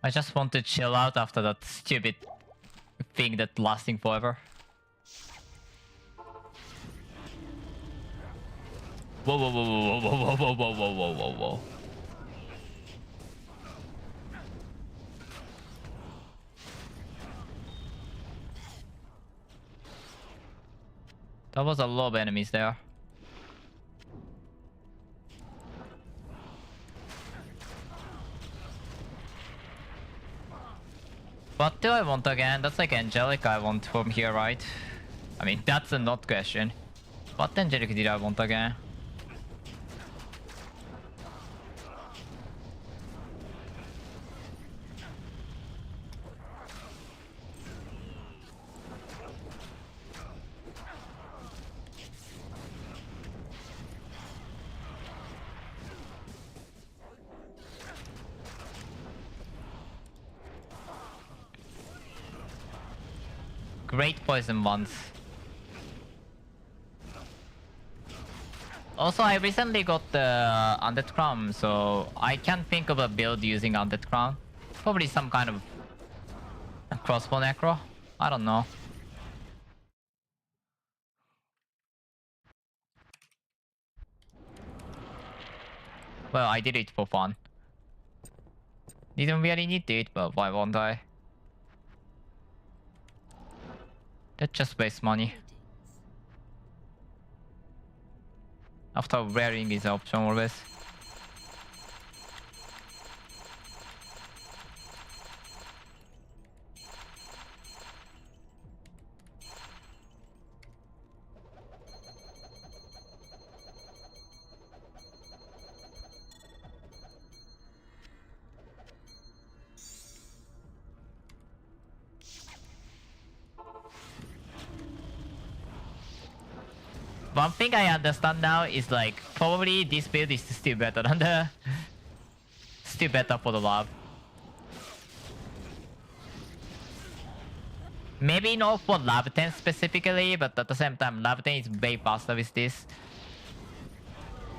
I just want to chill out after that stupid thing that's lasting forever. Whoa, whoa, whoa, whoa, whoa, whoa, whoa, whoa, whoa, whoa, whoa, whoa. That was a lot of enemies there. What do I want again? That's like angelic I want from here, right? I mean, that's a not question. What angelic did I want again? Great poison ones. Also, I recently got the Undead Crown, so I can't think of a build using Undead Crown. Probably some kind of crossbow necro. I don't know. Well, I did it for fun. Didn't really need it, but why won't I? That just wastes money. After wearing is an option always. One thing I understand now is like probably this build is still better than the still better for the lab. Maybe not for lab 10 specifically, but at the same time lab 10 is way faster with this.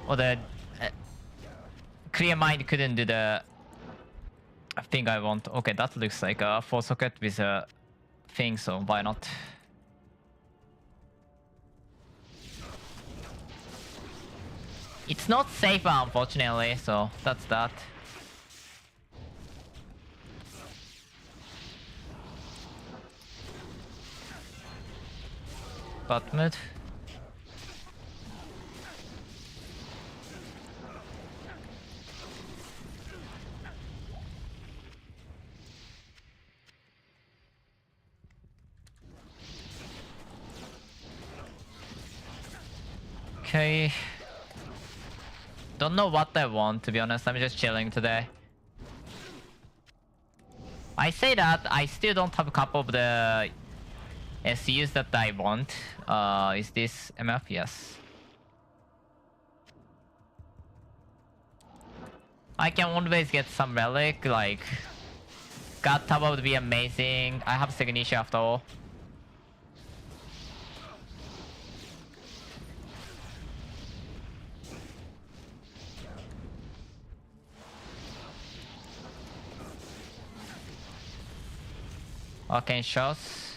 Or the clear mind couldn't do the thing I want. Okay, that looks like a 4 socket with a thing, so why not? It's not safer, unfortunately, so that's that. Butt mid. Okay. Don't know what I want, to be honest. I'm just chilling today. I say that, I still don't have a couple of the SUs that I want. Is this MF? Yes. I can always get some relic, like... God Tower would be amazing. I have Signature after all. Arcane shots.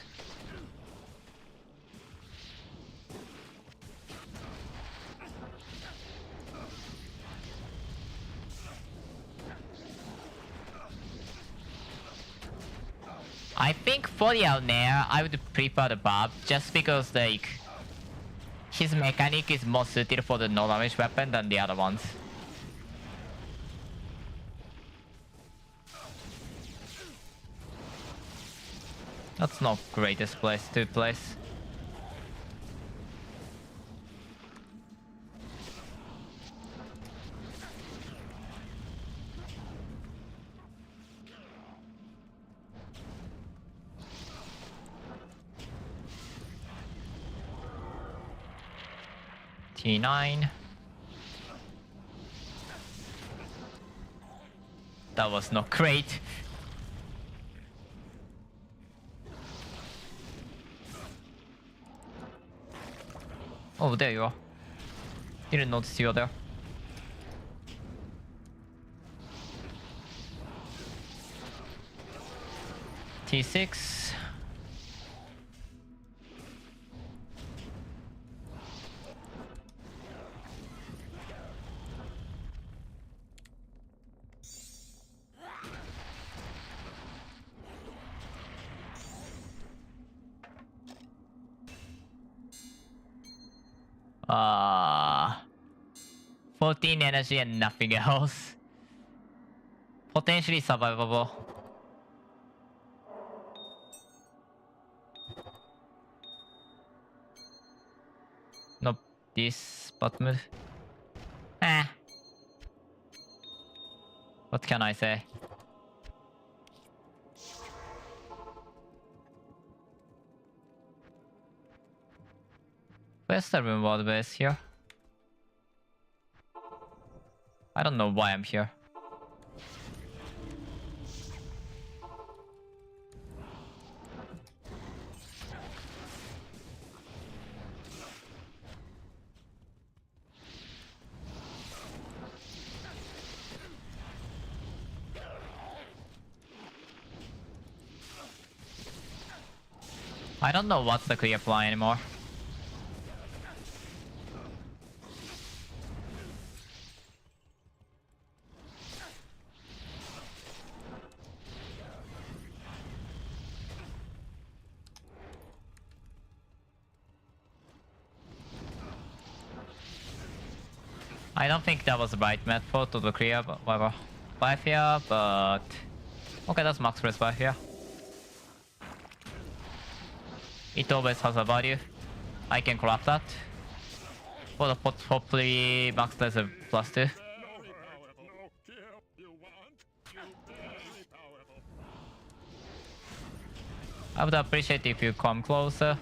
I think for the Alnair, I would prefer the Bob just because like his mechanic is more suited for the no damage weapon than the other ones. That's not greatest place to place. T9. That was not great. Oh, there you are. Didn't notice you were there. T6. Uh, 14 energy and nothing else. Potentially survivable. Nope. This bot move. Eh. What can I say? Where's the reward base here? I don't know why I'm here. I don't know what's the clear fly anymore. I don't think that was the right method to the clear, but whatever. 5 here, but... Okay, that's max press 5 here. It always has a value. I can collapse that. For the pot, hopefully max there's a +2. I would appreciate if you come closer.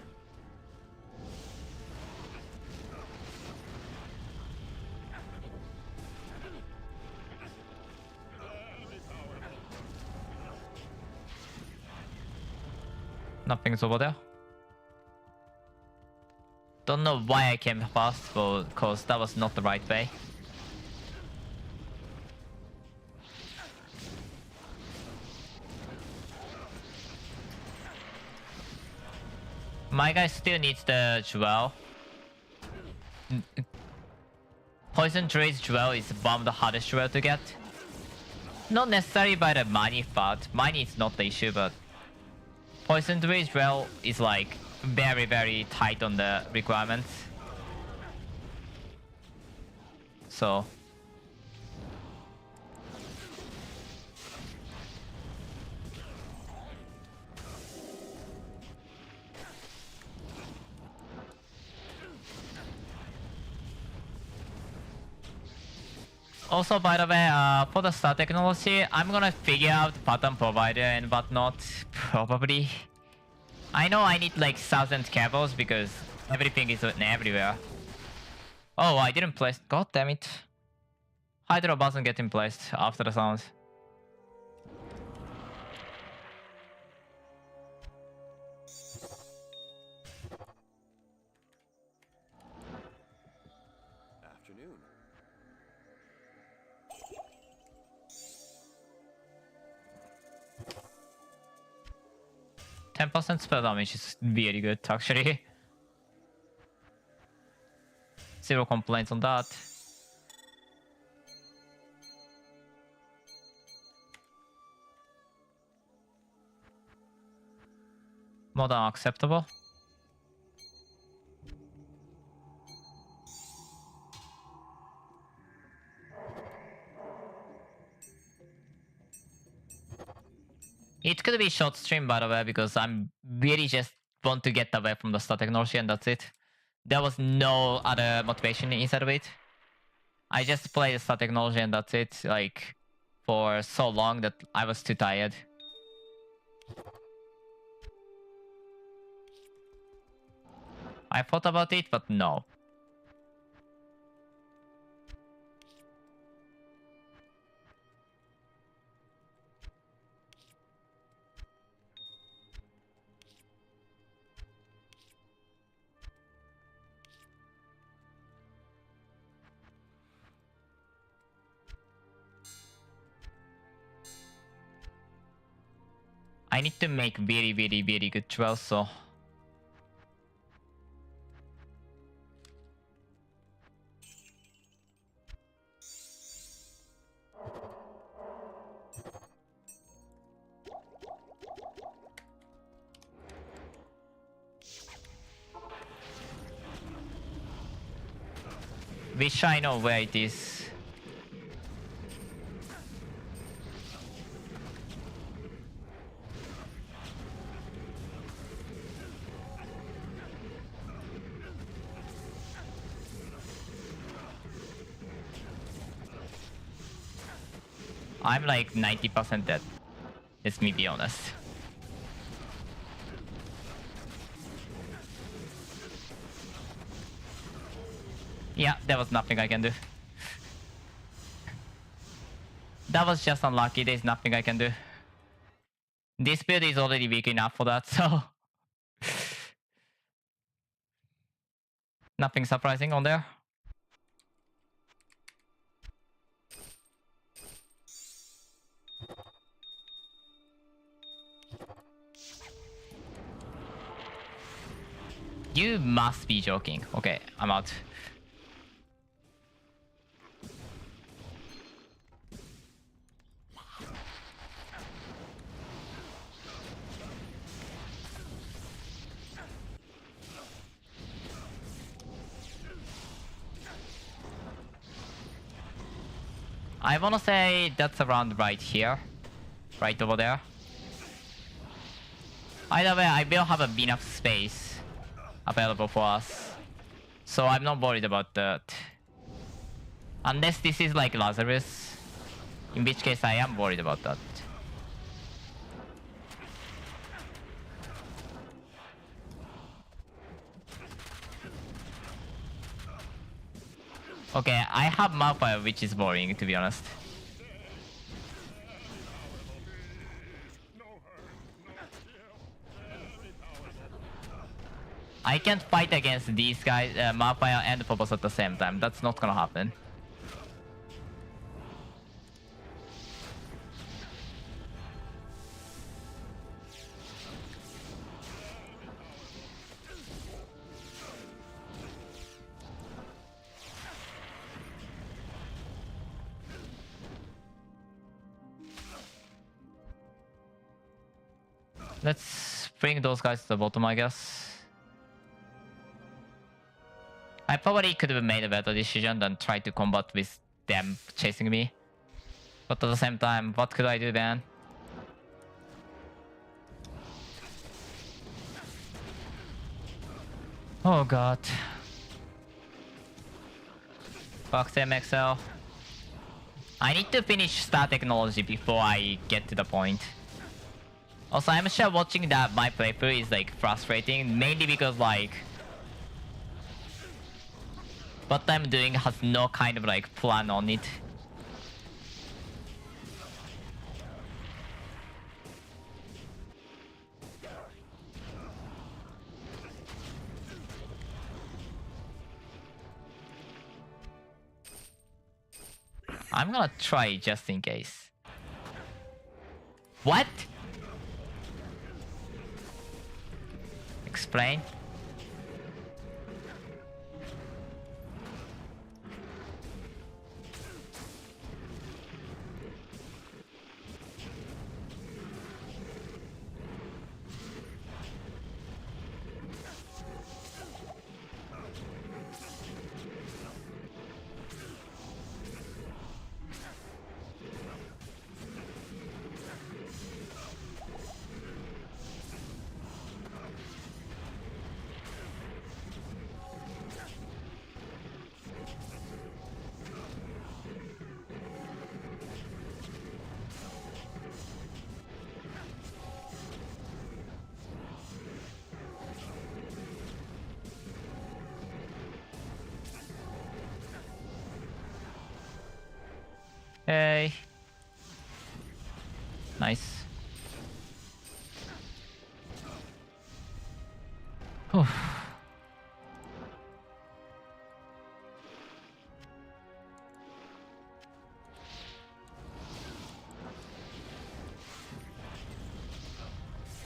Nothing's over there. Don't know why I came fast, but because that was not the right way. My guy still needs the jewel. Poison Druid's jewel is one of the hardest jewel to get. Not necessarily by the money part. Money is not the issue, but Poison Druid's jewel is like very, very tight on the requirements. So also, by the way, for the star technology, I'm gonna figure out pattern provider and whatnot, probably. I know I need like 1000 cables because everything is everywhere. Oh, I didn't place. God damn it. Hydro wasn't getting placed after the sounds. Afternoon. 10% spell damage is really good, actually. Zero complaints on that. More than acceptable. It could be short stream, by the way, because I'm really just want to get away from the star technology and that's it. There was no other motivation inside of it. I just played the star technology and that's it, like, for so long that I was too tired. I thought about it, but no. I need to make very, very, very good choice, so... Wish I know where it is. I'm like 90% dead. Let's me be honest. Yeah, there was nothing I can do. That was just unlucky. There's nothing I can do. This build is already weak enough for that, so... Nothing surprising on there. You must be joking. Okay, I'm out. I wanna say that's around right here. Right over there. Either way, I will have enough space available for us. So I'm not worried about that. Unless this is like Lazarus. In which case I am worried about that. Okay, I have Malfire, which is boring, to be honest. I can't fight against these guys, Malfire and Phobos at the same time. That's not gonna happen. Let's bring those guys to the bottom, I guess. I probably could have made a better decision than try to combat with them chasing me. But at the same time, what could I do then? Oh god. Fuck medianxl. I need to finish Star Technology before I get to the point. Also, I'm sure watching that my playthrough is like frustrating, mainly because like what I'm doing has no kind of like plan on it. I'm gonna try just in case. What? Explain. Hey. Nice. Whew.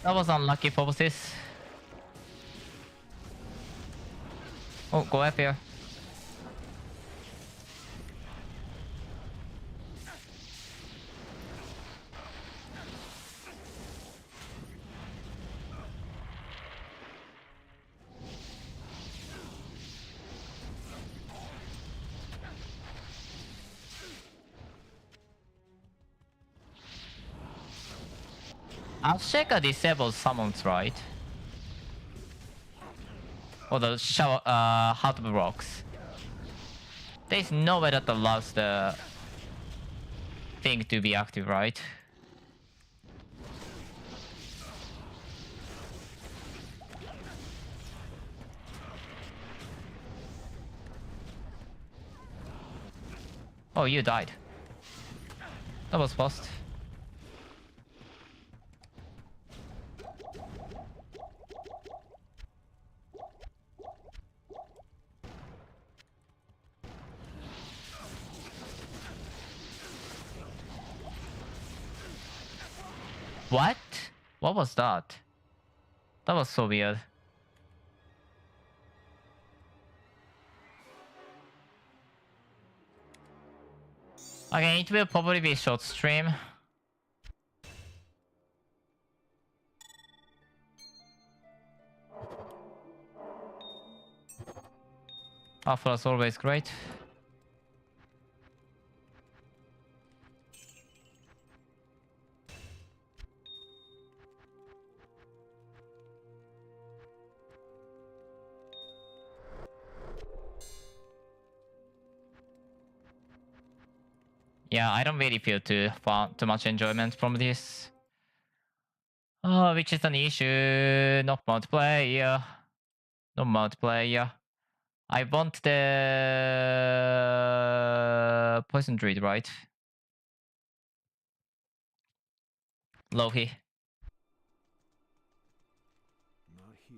That was unlucky for this. Oh, go up here. Ashika disables summons, right? Or the shower, heart rocks. There's no way that allows the thing to be active, right? Oh, you died. That was fast. What? What was that? That was so weird. Okay, it will probably be a short stream. Alpha is always great. Yeah, I don't really feel too much enjoyment from this. Oh, which is an issue. Not multiplayer. No multiplayer. I want the poison druid, right? Loki. Not here.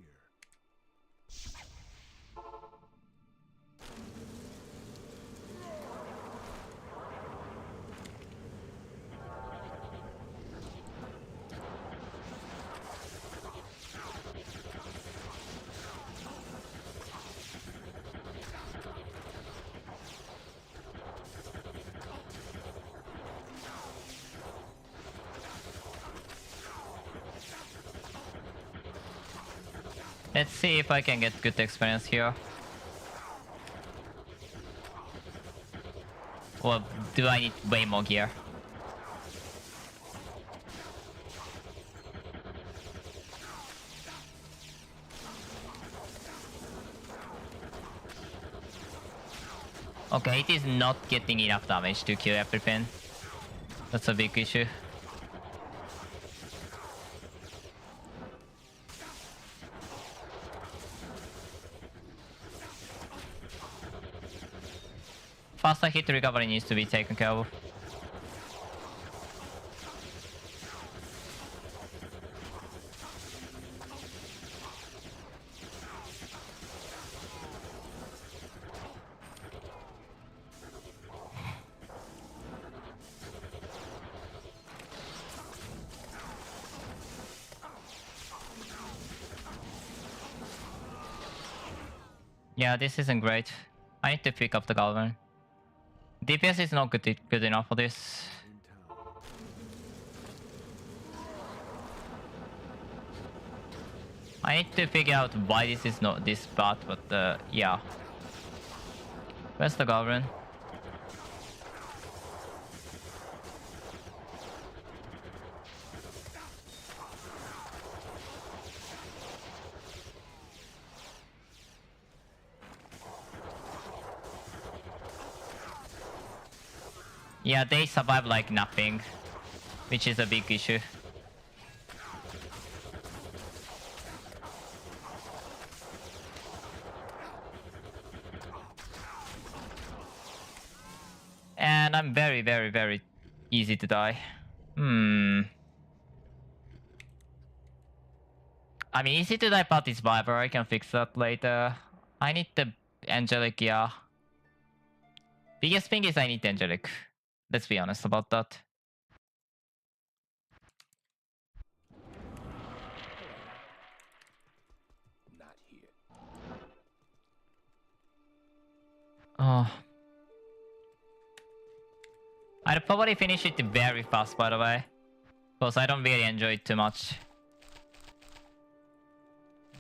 Let's see if I can get good experience here. Or do I need way more gear? Okay, it is not getting enough damage to kill everything. That's a big issue. Faster hit recovery needs to be taken care of. Yeah, this isn't great. I need to pick up the Galvan. DPS is not good enough for this. I need to figure out why this is not this bad, but yeah. Where's the Galvan? Yeah, they survive like nothing, which is a big issue. And I'm very, very, very easy to die. I mean, easy to die part is Viper. I can fix that later. I need the Angelic, yeah. Biggest thing is I need Angelic. Let's be honest about that. Oh. I'd probably finish it very fast, by the way. Because I don't really enjoy it too much.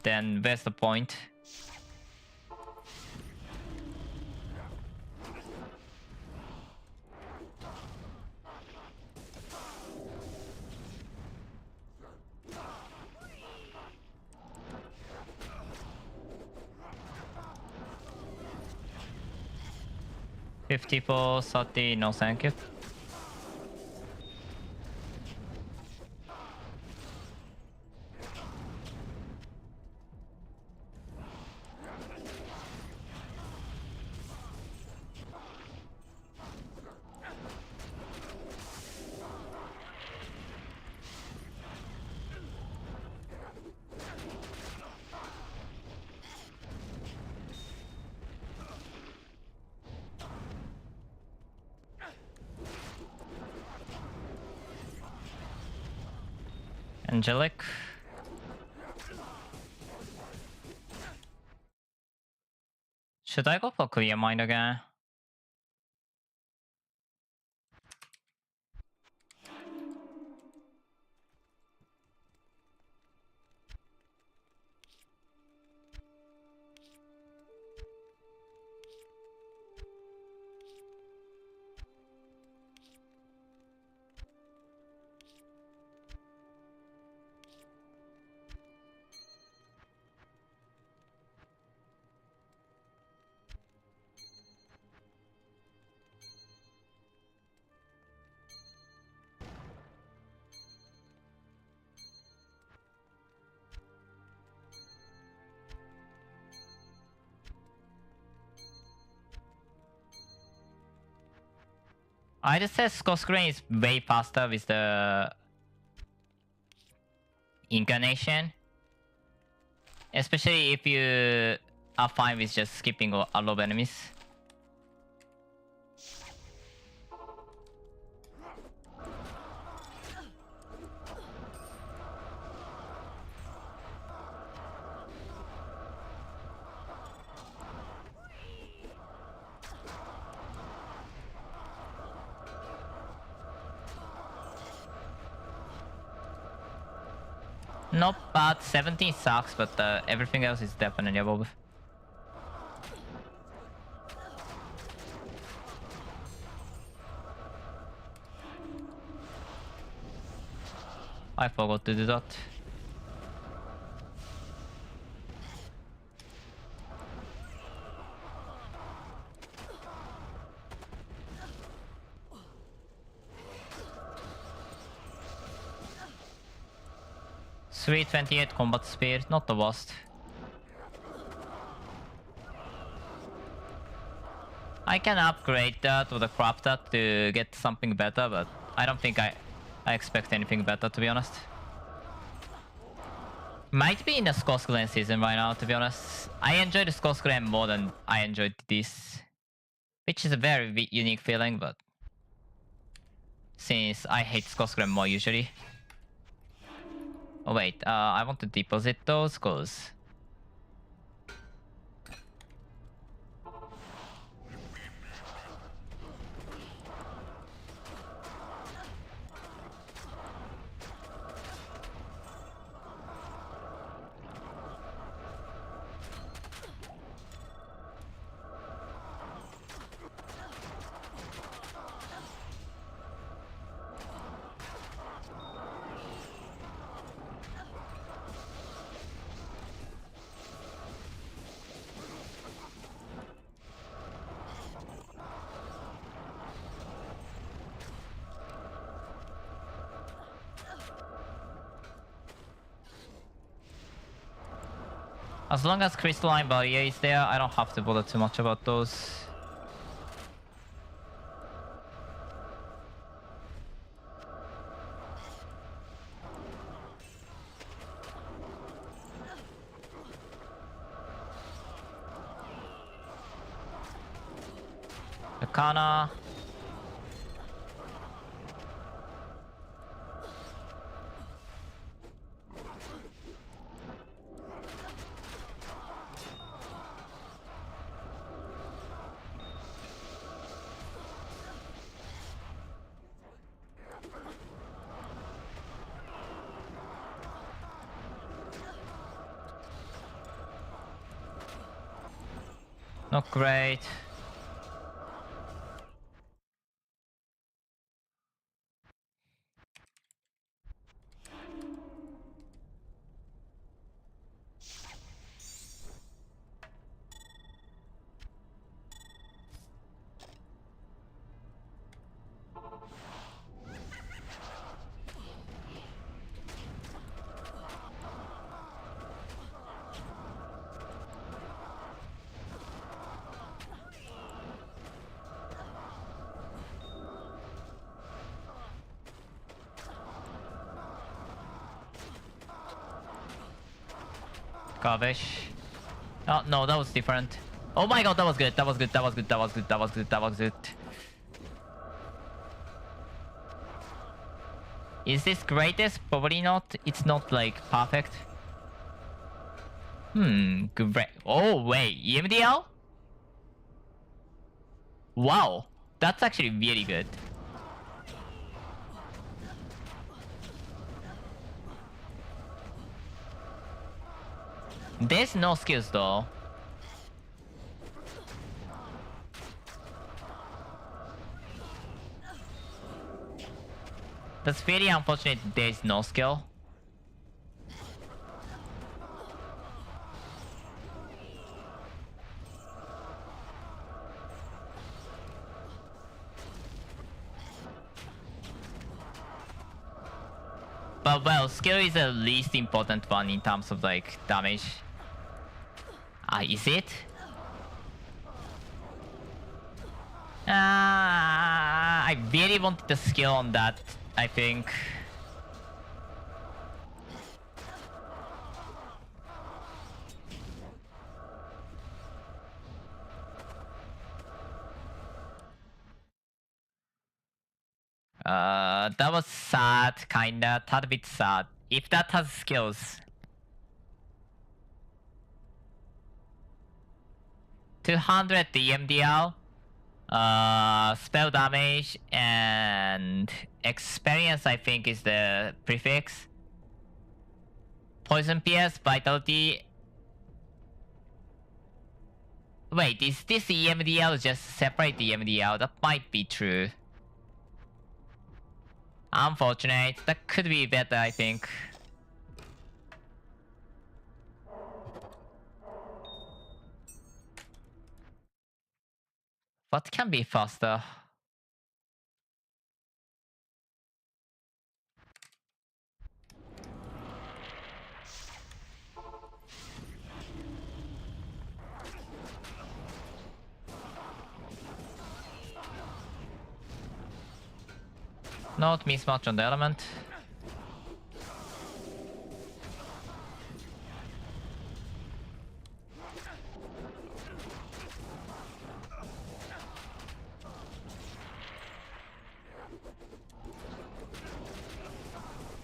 Then where's the point? $54, 30, no thank you. Angelic. Should I go for clear mind again? I just said score screen is way faster with the incarnation. Especially if you are fine with just skipping a lot of enemies. Not bad, 17 sucks, but everything else is definitely above. I forgot to do that. Sweet 28 combat speed, not the worst. I can upgrade that or craft that to get something better, but I don't think I expect anything better, to be honest. Might be in the Skosglen season right now, to be honest. I enjoyed the Skosglen more than I enjoyed this. Which is a very unique feeling, but... since I hate Skosglen more usually. Oh wait, I want to deposit those, cause... as long as crystalline barrier is there, I don't have to bother too much about those. Arcana. Not great. Garbage. Oh no, that was different. Oh my god, that was good. That was good. That was good. That was good. That was good. That was good. Is this greatest? Probably not. It's not like perfect. Great. Oh wait, EMDL? Wow, that's actually really good. There's no skills though. That's very unfortunate there's no skill. But well, skill is the least important one in terms of like damage. Is it? I really wanted the skill on that, I think. That was sad, kinda, tad bit sad. If that has skills. 200 EMDL, spell damage, and experience I think is the prefix. Poison PS, vitality. Wait, is this EMDL just separate EMDL? That might be true. Unfortunate. That could be better, I think. What can be faster? Not mismatch on the element.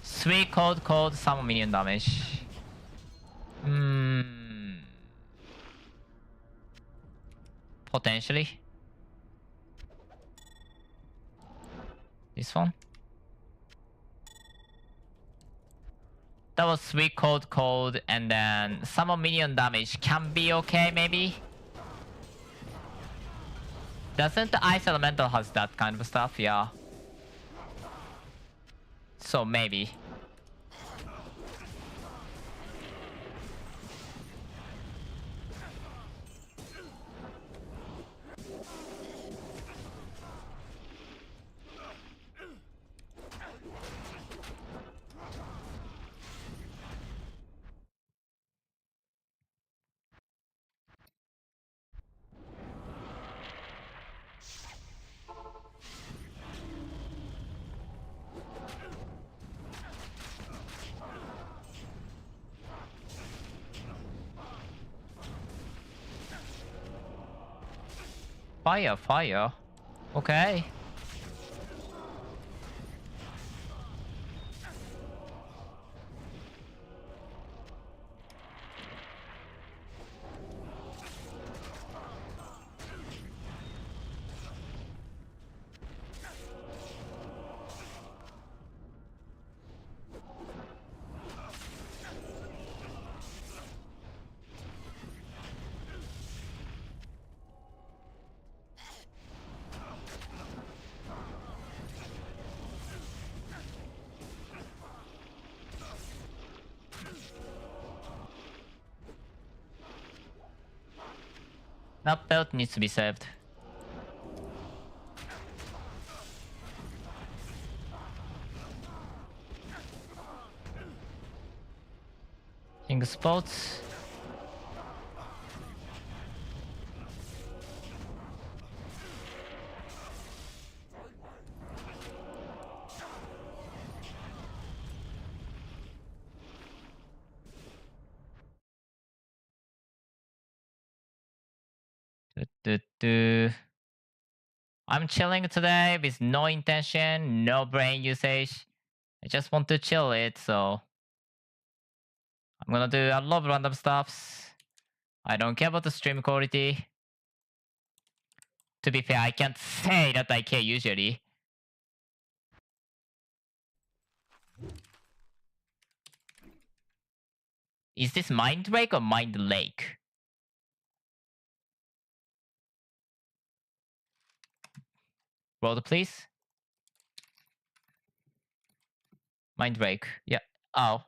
Sweet cold, some minion damage. Potentially. This one? That was sweet cold, and then some minion damage can be okay, maybe? Doesn't the Ice Elemental has that kind of stuff? Yeah. So maybe. Fire. Okay. That belt needs to be saved. King spots. I'm chilling today with no intention, no brain usage. I just want to chill it, so I'm gonna do a lot of random stuffs. I don't care about the stream quality. To be fair, I can't say that I care usually. Is this Mind Lake or Mind Lake? Roll please. Mind Lake. Yeah. Oh.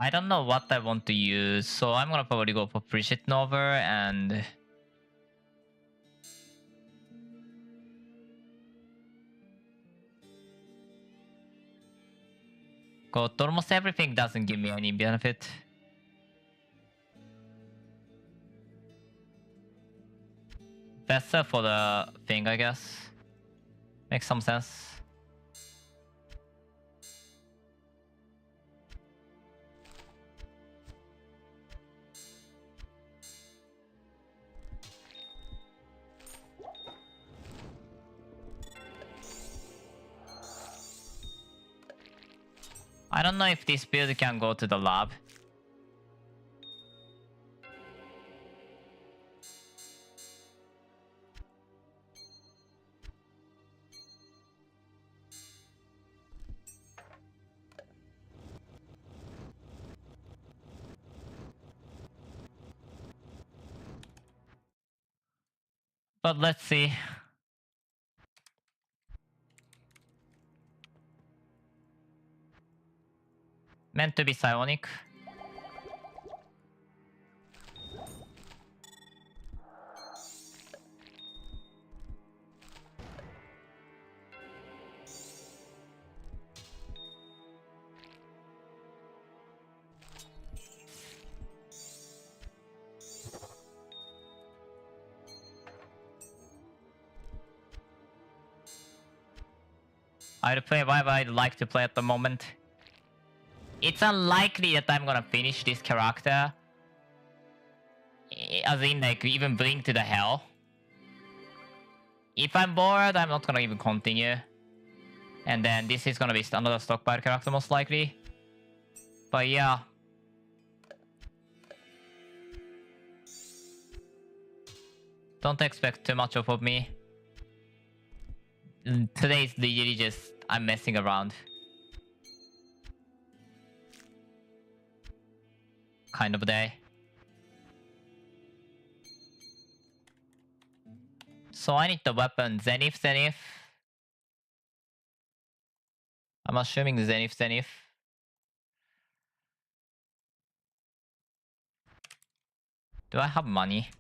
I don't know what I want to use, so I'm gonna probably go for Brigitte Nova and God, almost everything doesn't give me any benefit. Better for the thing, I guess. Makes some sense. I don't know if this build can go to the lab. But let's see. Meant to be psionic. I'd play whatever I'd like to play at the moment. It's unlikely that I'm gonna finish this character. As in, like, even bring to the hell. If I'm bored, I'm not gonna even continue. And then this is gonna be another stockpile character most likely. But yeah. Don't expect too much of me. Today's literally just, I'm messing around. kind of day. So I need the weapon Zenith. I'm assuming Zenith. Do I have money?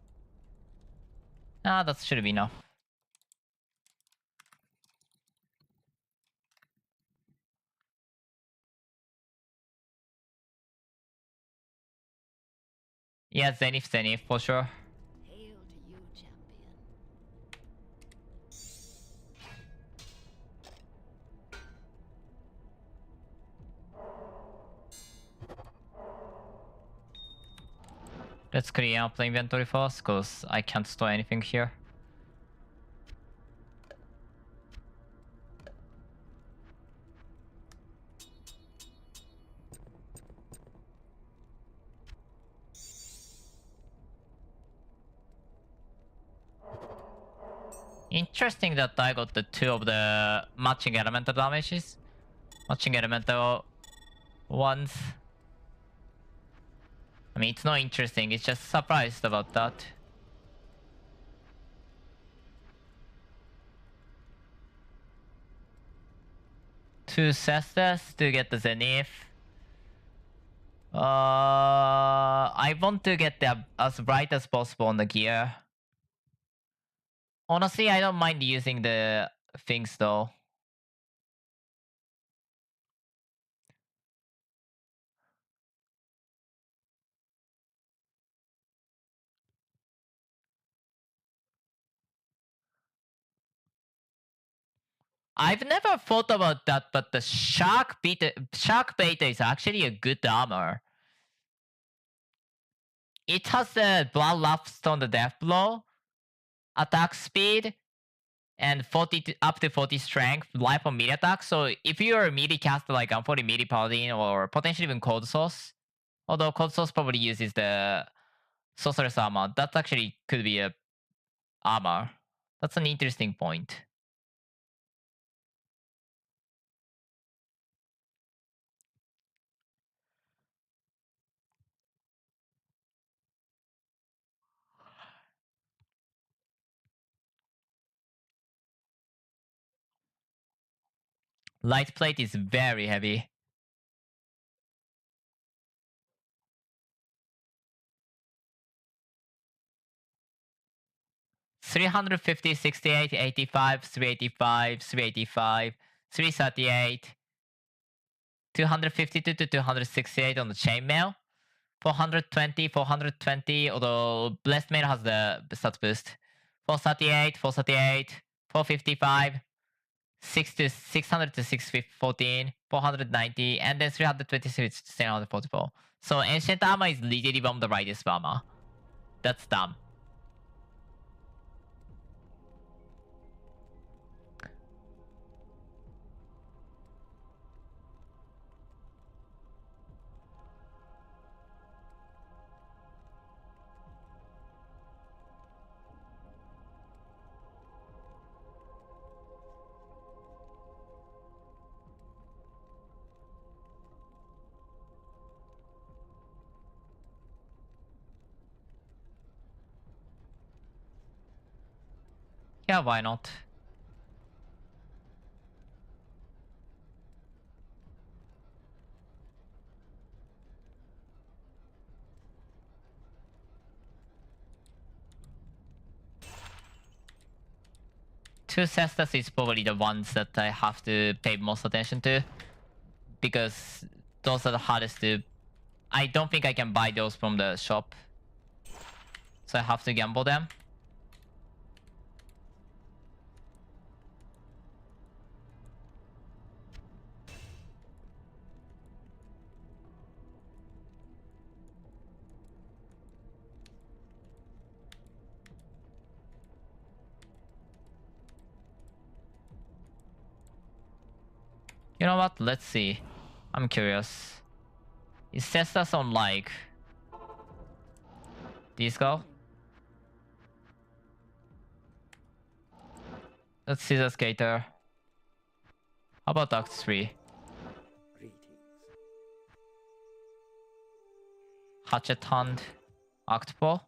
Ah, that should be enough. Yeah, Zenith for sure. Hail to you, champion. Let's clear up the inventory first, because I can't store anything here. Interesting that I got the 2 of the matching elemental damages. Matching elemental ones. I mean, it's not interesting, it's just surprised about that. Two Cestus to get the Zenith. I want to get them as bright as possible on the gear. Honestly, I don't mind using the things though. I've never thought about that, but the Shark Beta is actually a good armor. It has the Blood Lapstone, the Death Blow, attack speed, and 40 up to 40 strength, life on melee attack. So if you're a melee caster like Unforty Melee Paladin or potentially even Cold Source, although Cold Source probably uses the Sorceress armor, that actually could be a armor. That's an interesting point. Light plate is very heavy. $350, $68, $85, $385, $385, $338, $252 to $268 on the chainmail. 420, 420, although Blessed Mail has the stat boost. 438, 438, 455, 600 to 614, 490, and then 326 to 744. So Ancient Armor is literally one of the brightest armor. That's dumb. Yeah, why not? Two Cestus is probably the ones that I have to pay most attention to, because those are the hardest to... I don't think I can buy those from the shop, so I have to gamble them. You know what? Let's see. I'm curious. Is Cestus on like these go? Let's see the skater. How about Act 3? Greetings. Hatchet Hand Octopus.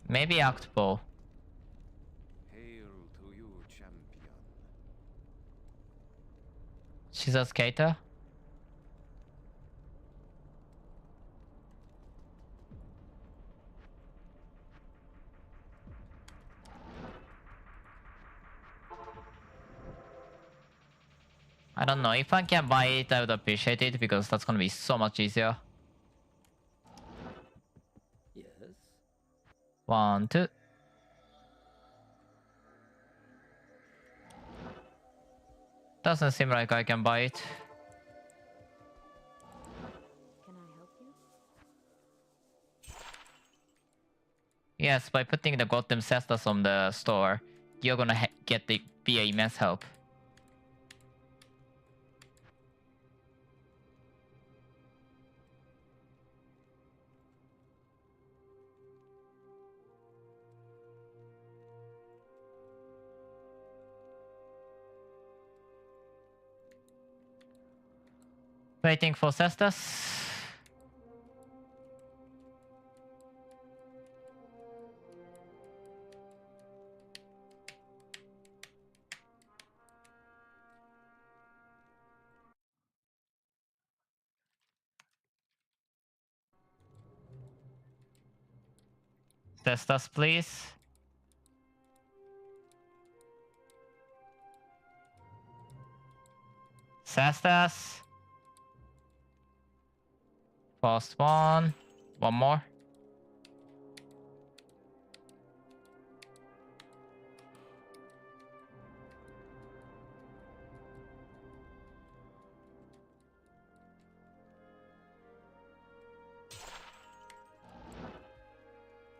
Maybe Octopus. Hail to you, champion. She's a skater. I don't know, if I can buy it, I would appreciate it because that's gonna be so much easier. Yes. 1, 2. Doesn't seem like I can buy it. Can I help you? Yes, by putting the goddamn cestus on the store, you're gonna be an immense help. Waiting for cestus. Cestus, please. Cestus. First one. One more.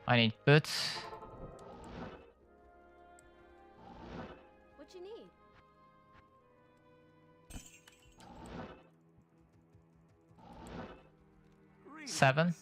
I need boots. What you need? Greetings. 7.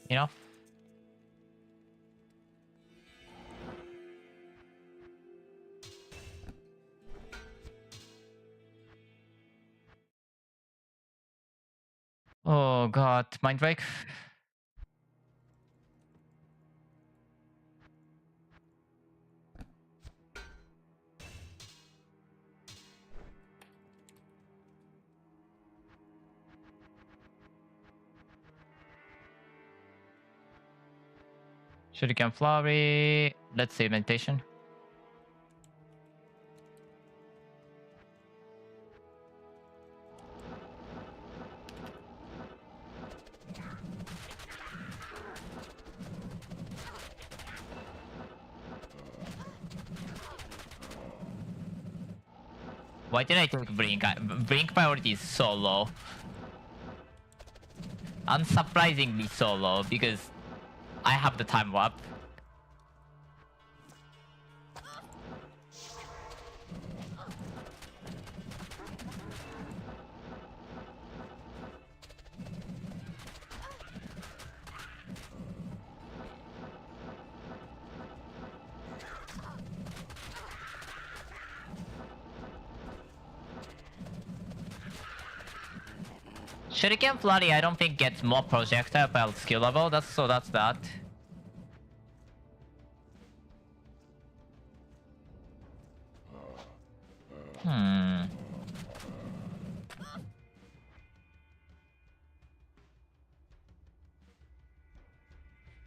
Enough. Oh god, mind break. Shuriken Flurry. Let's see meditation. Why did I take Blink? Blink priority is so low. Unsurprisingly so low because I have the time warp. Shuriken Flurry I don't think gets more projectile per skill level, that's that.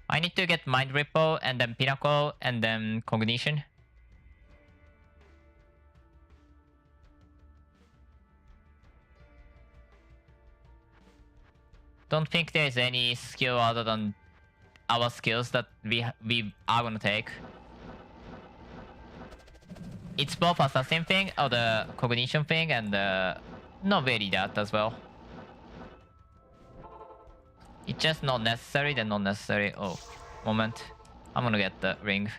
I need to get Mind Ripple and then Pinnacle and then Cognition. Don't think there's any skill other than our skills that we are gonna take. It's both assassin thing or the cognition thing, and not really that as well. It's just not necessary, then not necessary. Oh, moment. I'm gonna get the ring.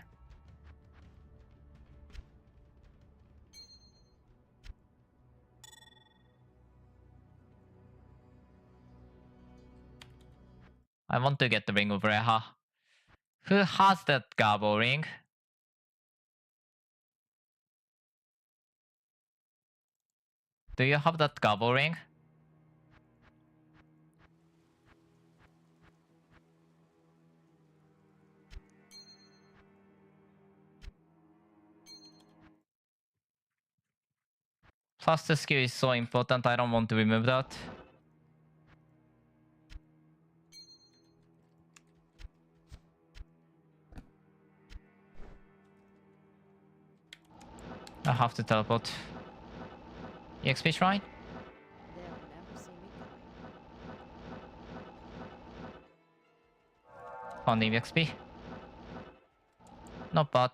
I want to get the ring of Reha. Who has that Garbo ring? Do you have that Garbo ring? Plus the skill is so important, I don't want to remove that. I have to teleport. EXP shrine? They'll never see me coming. Found the EXP. Not bad.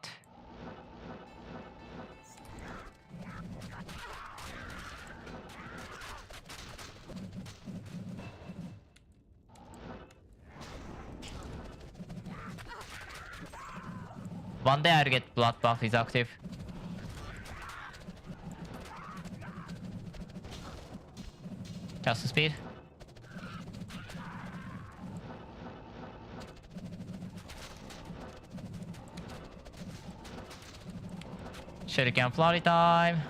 One day I'll get blood buff is active. Just speed. Shuriken flurry time.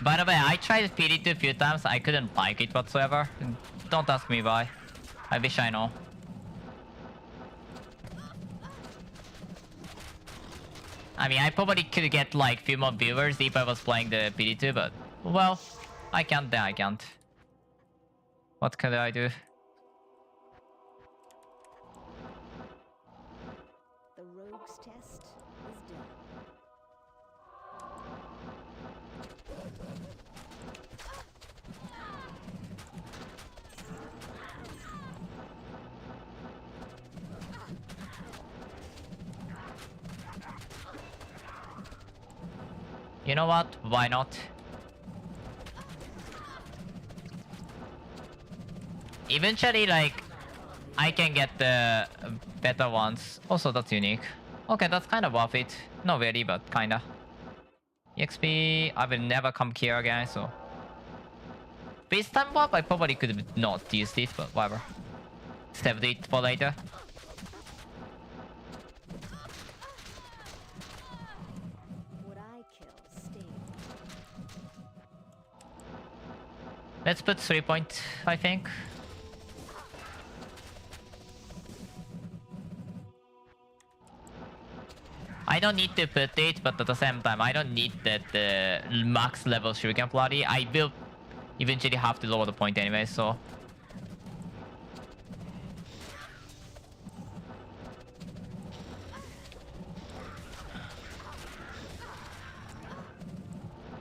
By the way, I tried PD2 a few times. I couldn't like it whatsoever. Don't ask me why. I wish I know. I mean, I probably could get like few more viewers if I was playing the PD2, but well, I can't, then I can't. What can I do? The rogue's test is done. You know what? Why not? Eventually, like, I can get the better ones. Also, that's unique. Okay, that's kind of worth it. Not really, but kinda. EXP, I will never come here again, so... This time warp, I probably could have not used it, but whatever. Saved it for later. What I kill stays. Let's put 3 point, I think. I don't need to put it, but at the same time, I don't need that max level Shuriken Flurry. I will eventually have to lower the point anyway, so...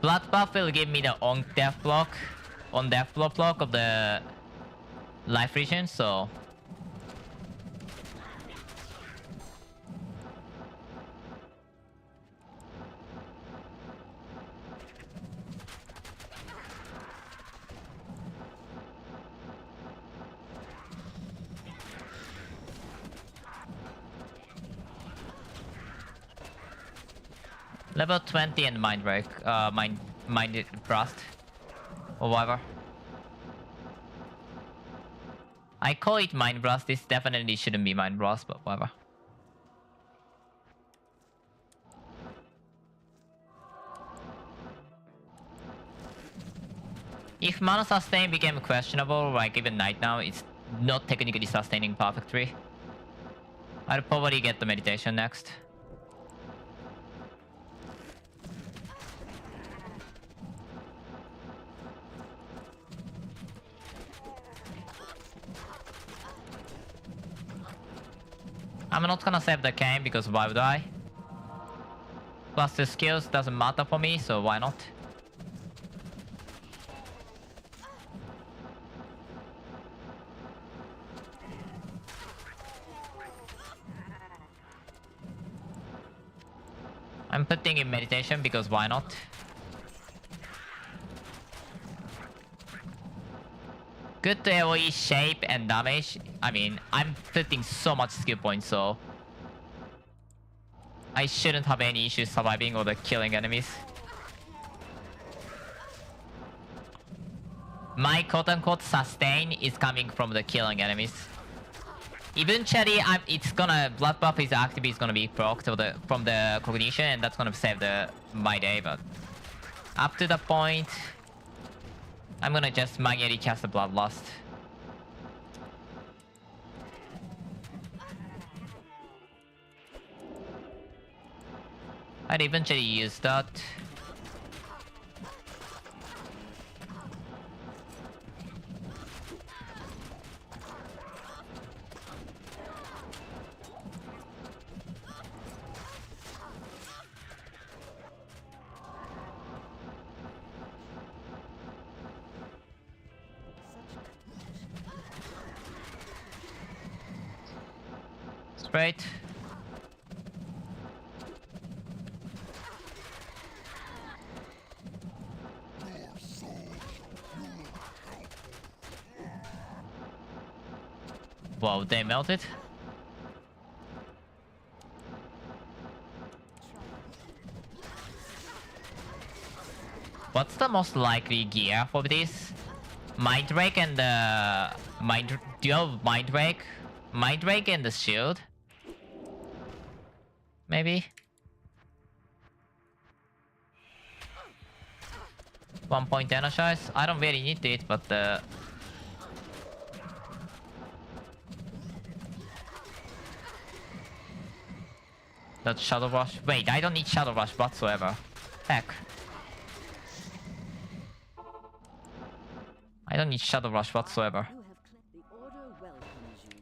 Blood buff will give me the on death block of the life region, so... Level 20 and mind break, mind blast, or whatever. I call it mind blast. This definitely shouldn't be mind blast, but whatever. If mana sustain became questionable, like even night now, it's not technically sustaining perfectly. I'll probably get the meditation next. I'm not gonna save the cane because why would I? Plus the skills doesn't matter for me, so why not? I'm putting in meditation because why not? Good AoE shape and damage. I mean, I'm putting so much skill points, so I shouldn't have any issues surviving or the killing enemies. My quote-unquote sustain is coming from the killing enemies. Eventually, it's gonna blood buff is active is gonna be procced from the cognition, and that's gonna save my day. But up to the point, I'm gonna just manually cast the bloodlust. I'd eventually use that. Straight. Wow, they melted. What's the most likely gear for this? Mind Drake and the do you have Mind Drake? Mind Drake and the shield? Maybe? 1 point energize? I don't really need it, but that's Shadow Rush. Wait, I don't need Shadow Rush whatsoever. Heck. I don't need Shadow Rush whatsoever. You have the order welcomes you.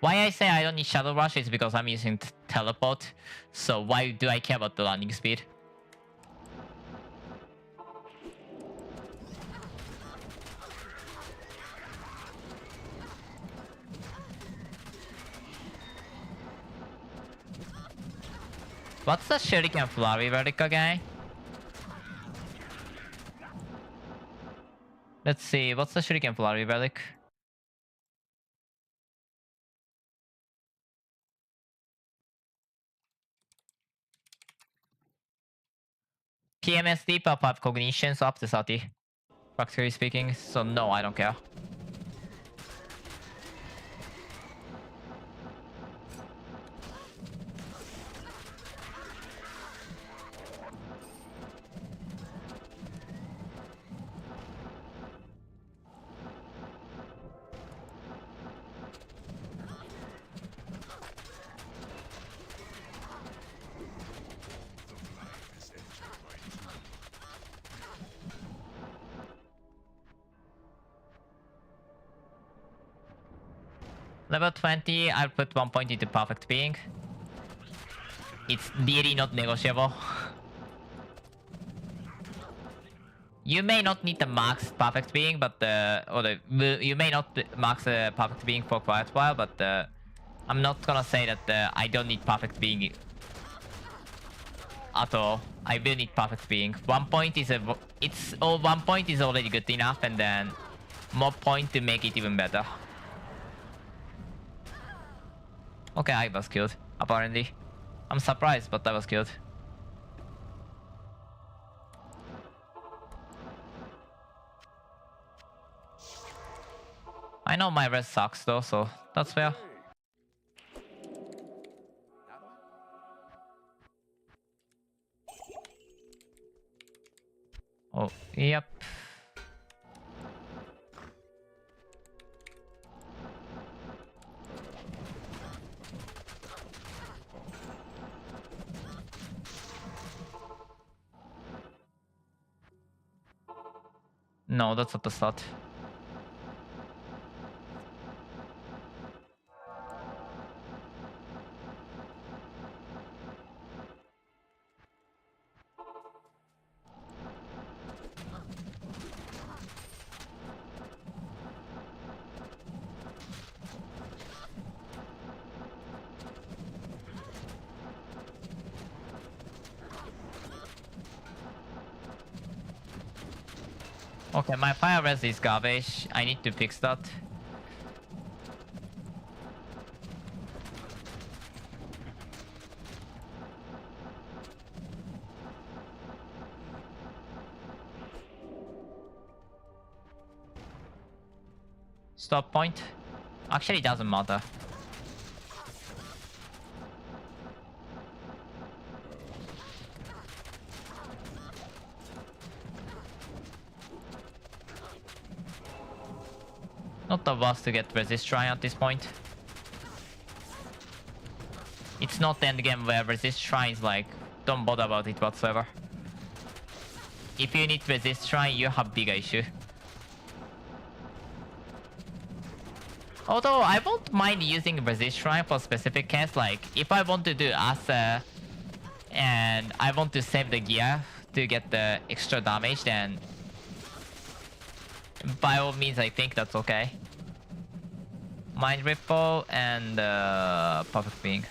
Why I say I don't need Shadow Rush is because I'm using teleport. So why do I care about the landing speed? What's the Shuriken Flurry relic again? Let's see, what's the Shuriken Flurry relic? PMSD per 5 cognition, so up to 30. Practically speaking, so no, I don't care. Level 20, I'll put 1 point into Perfect Being. It's really not negotiable. You may not need the max Perfect Being, but you may not max Perfect Being for quite a while, but I'm not gonna say that I don't need Perfect Being at all. I will need Perfect Being. 1 point is 1 point is already good enough, and then more point to make it even better. Okay, I was killed, apparently. I'm surprised, but I was killed. I know my res sucks though, so that's fair. Oh, yep. No, that's not the slot. Okay, my fire res is garbage. I need to fix that. Stop point. Actually, it doesn't matter. Not the worst to get resist shrine at this point. It's not the end game where resist shrines like don't bother about it whatsoever. If you need resist shrine, you have bigger issue. Although I won't mind using resist shrine for specific case, like if I want to do Asa and I want to save the gear to get the extra damage, then by all means I think that's okay. Mind Ripple and Perfect Being.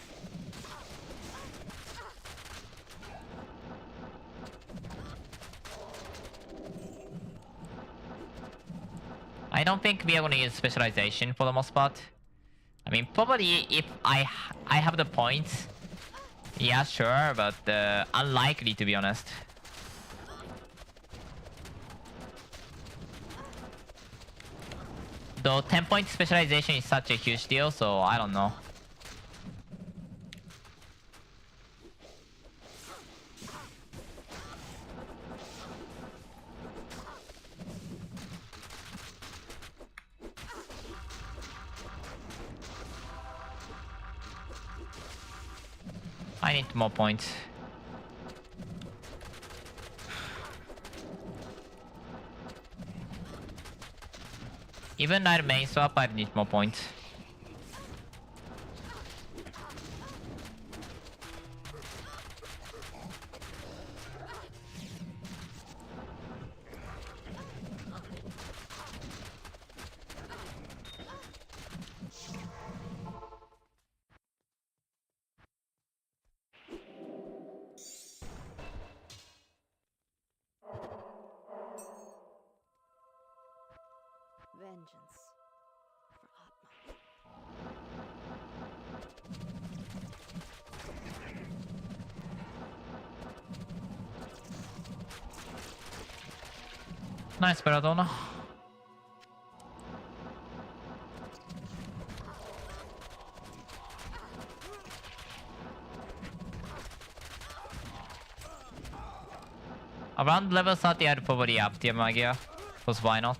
I don't think we are gonna use specialization for the most part. I mean, probably if I have the points, yeah, sure, but unlikely to be honest. Though 10-point specialization is such a huge deal, so I don't know. I need more points. Even at main swap, I need more points. Vengeance for Atma. Nice, Belladonna. Around level 30, I'd probably up tier my gear. Because why not?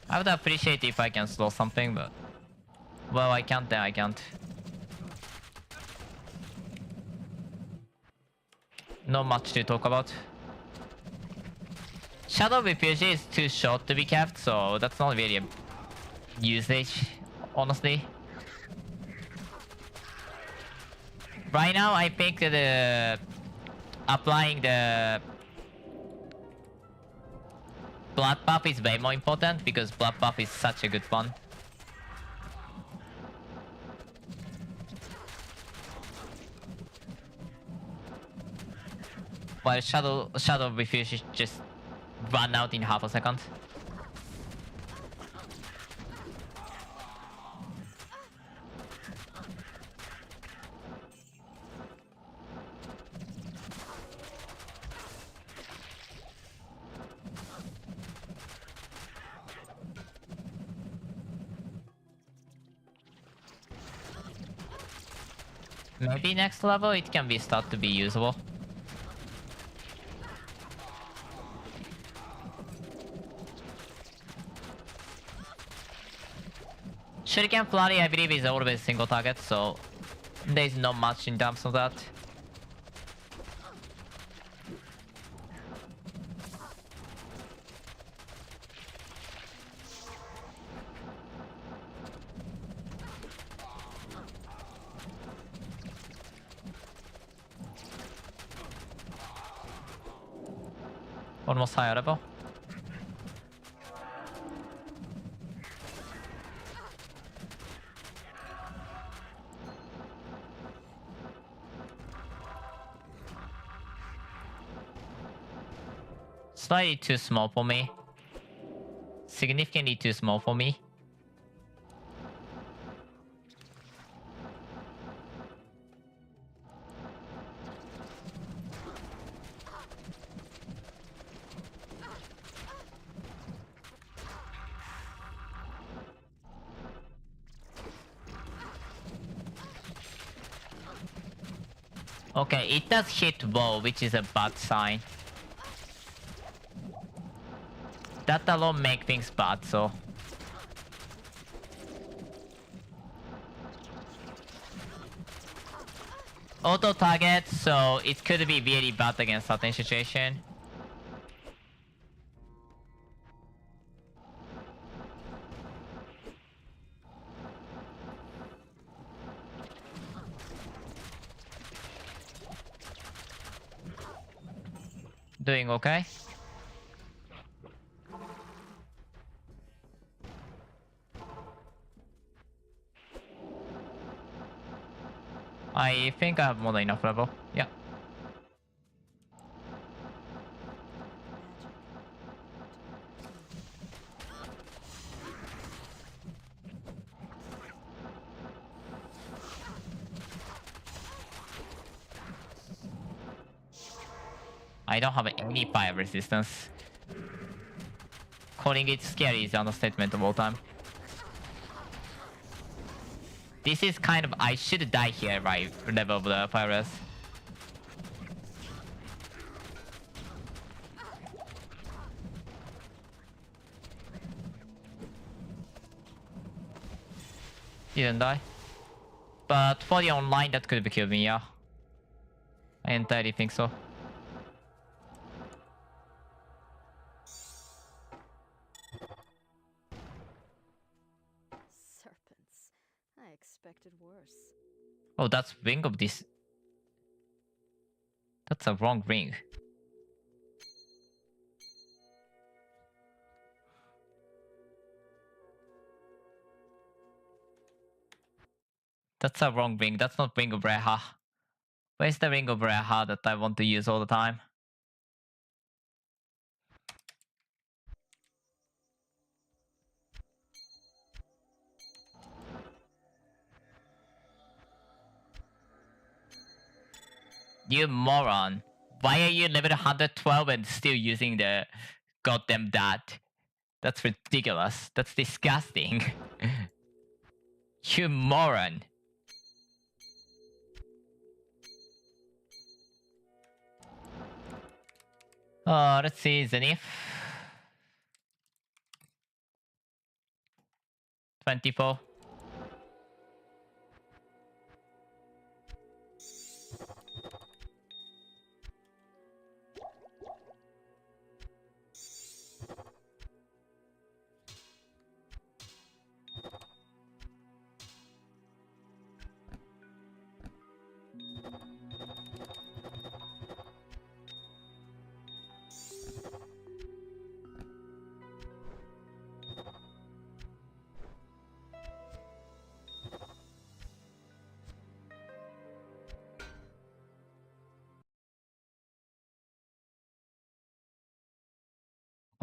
I would appreciate if I can slow something, but... Well, I can't, then I can't. Not much to talk about. Shadow Refugee is too short to be kept, so that's not really a usage, honestly. Right now, I think the applying the blood buff is way more important because blood buff is such a good one. While Shadow Refuge just run out in half a second. Maybe next level it can be start to be usable. Shuriken Flurry I believe is always single target, so there's not much in terms of that. Almost higher level. Slightly too small for me. Significantly too small for me. Okay, it does hit wall, which is a bad sign. That alone make things bad, so... Auto target, so it could be really bad against certain situation. Doing okay. I think I have more than enough level. Yeah. I don't have any fire resistance. Calling it scary is the understatement of all time. This is kind of... I should die here, right? Level of the fire res. Didn't die. But for the online, that could have killed me, yeah. I entirely think so. Serpents. I expected worse. Oh, that's ring of this. That's a wrong ring. That's a wrong ring. That's not ring of Reha. Where's the ring of Reha that I want to use all the time? You moron. Why are you level 112 and still using the goddamn that? That's ridiculous. That's disgusting. You moron. Let's see, Zenith. 24.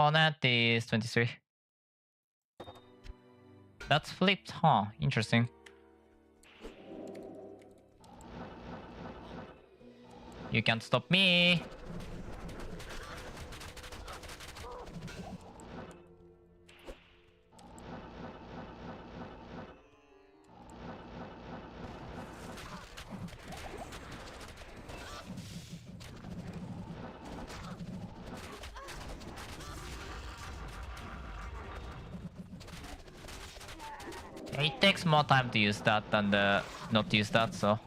Opponent is 23. That's flipped, huh? Interesting. You can't stop me. It takes more time to use that than the not use that, so.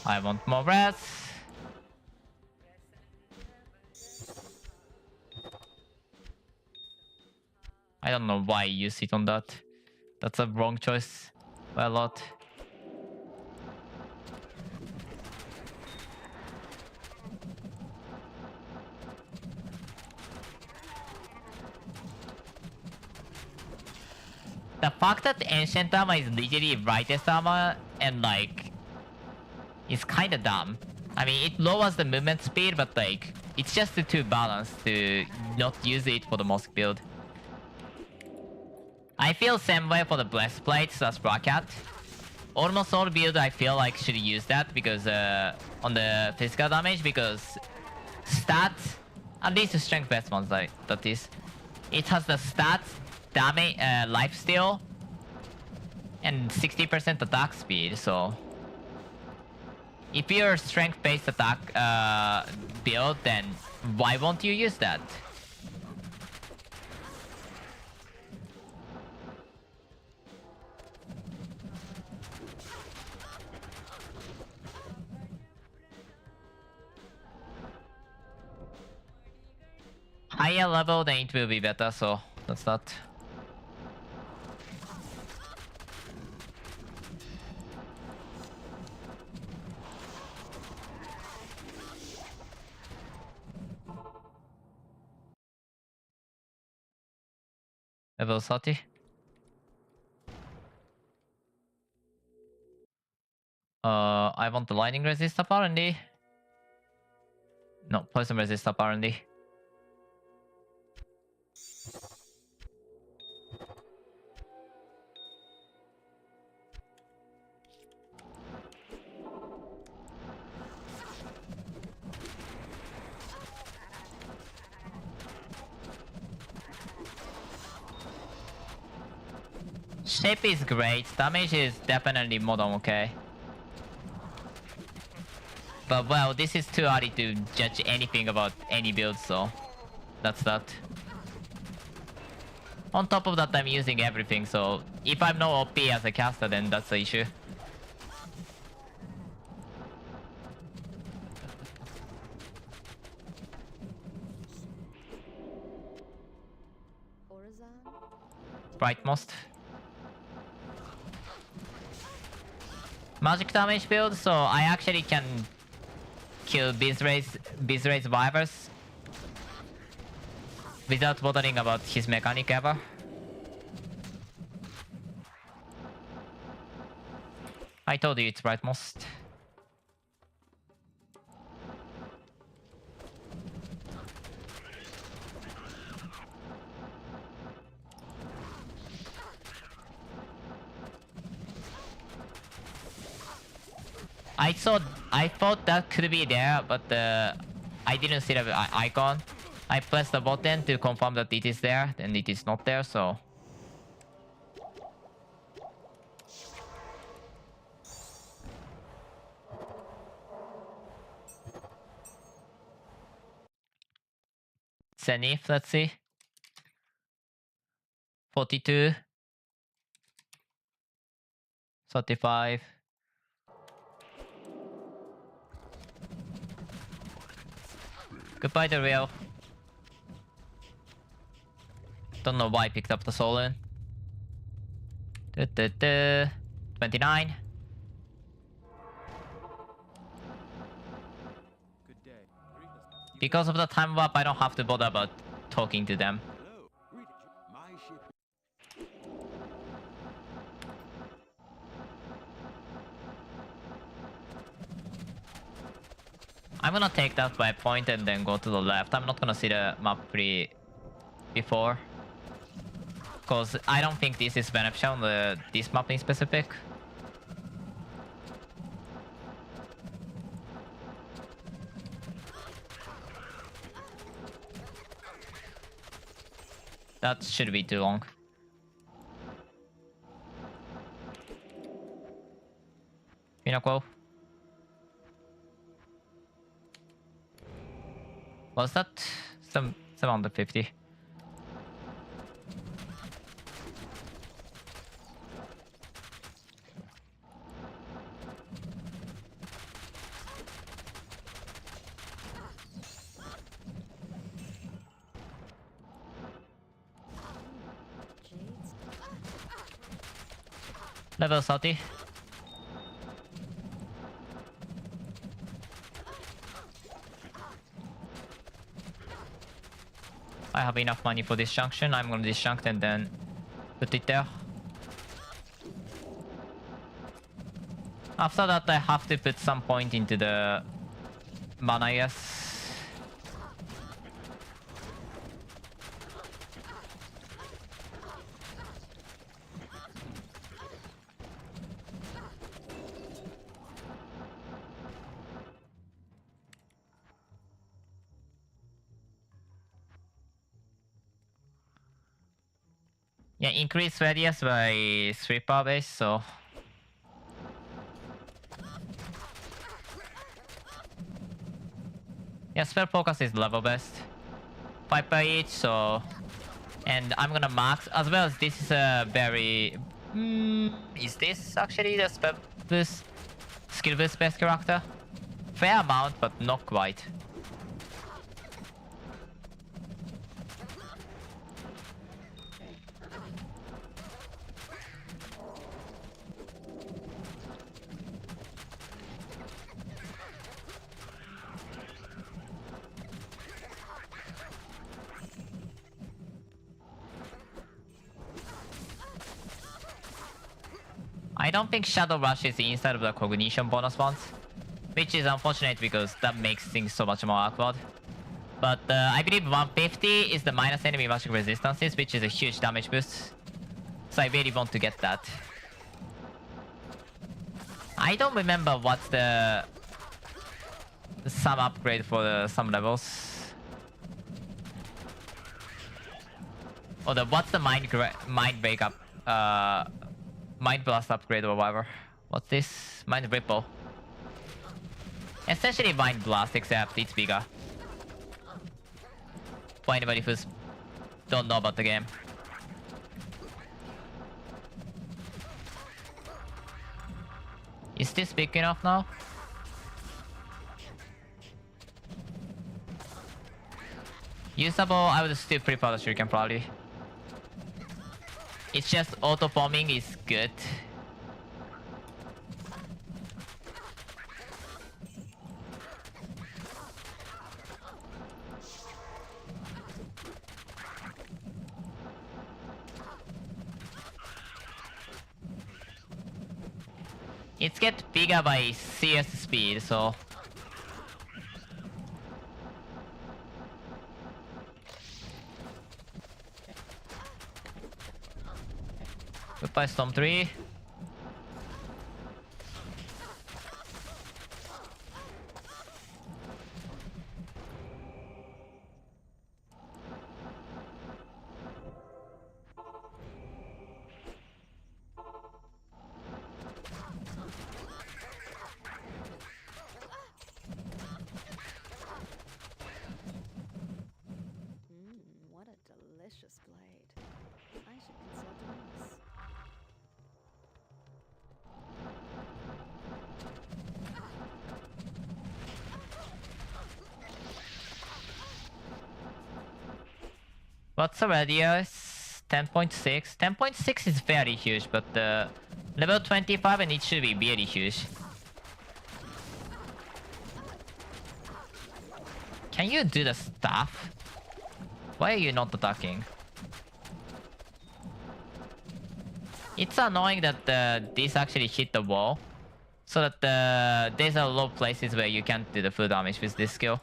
I want more rest. I don't know why you sit on that. That's a wrong choice. by a lot. The fact that ancient armor is literally brightest armor and like it's kinda dumb. I mean, it lowers the movement speed, but like it's just too balanced to not use it for the most build. I feel same way for the breastplate slash bracket. Almost all build I feel like should use that because on the physical damage, because stats, at least the strength based ones like that is, it has the stats, damage, lifesteal, and 60% attack speed. So if you're strength based attack build, then why won't you use that? Higher level, then it will be better, so that's that. Level 30. I want the lightning resist apparently. No, poison resist apparently. Shape is great, damage is definitely more than okay. But well, this is too early to judge anything about any build, so that's that. On top of that, I'm using everything, so if I'm no OP as a caster, then that's the issue. Brightmost. Magic damage build, so I actually can kill Beast-Rays survivors without bothering about his mechanic ever. I told you it's Brightmost. I thought that could be there, but I didn't see the icon. I pressed the button to confirm that it is there, and it is not there, so... Zenith, let's see. 42. 35. Goodbye, the real. Don't know why I picked up the Solen. 29. Good day. Because of the time warp, I don't have to bother about talking to them. Hello. Greetings. My ship. I'm gonna take that by point and then go to the left. I'm not gonna see the map before. Because I don't think this is beneficial on this map in specific. That should be too long. Pinnacle. Was that 750? Level 30. I have enough money for this junction. I'm gonna disjunct and then put it there. After that, I have to put some point into the mana, yes. Yeah, increase radius by 3 power base, so... Yeah, spell focus is level best. 5 per each, so... And I'm gonna max, as well as this is a very... is this actually the spell boost? Skill boost best character? Fair amount, but not quite. I don't think Shadow Rush is inside of the cognition bonus ones, which is unfortunate because that makes things so much more awkward. But I believe 150 is the minus enemy magic resistances, which is a huge damage boost. So I really want to get that. I don't remember what's the some upgrade for some levels. Or what's the mind break up? Mind Blast upgrade or whatever. What's this? Mind Ripple. Essentially Mind Blast, except it's bigger. For anybody who's don't know about the game. Is this big enough now? Usable, I would still prefer the Shuriken probably. It's just auto-forming is good. It gets bigger by CS speed, so... Goodbye Storm 3. What a delicious blade. I should consult a nurse. What's the radius? 10.6. 10.6 is very huge, but level 25 and it should be very huge. Can you do the stuff? Why are you not attacking? It's annoying that this actually hit the wall. So that there's a lot of places where you can't do the full damage with this skill.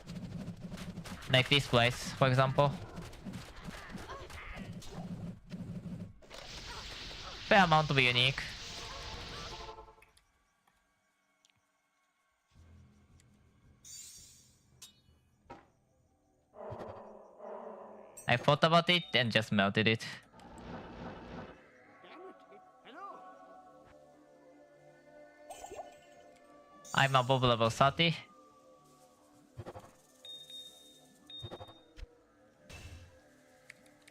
Like this place, for example. Fair amount of unique. I thought about it and just melted it. I'm above level 30.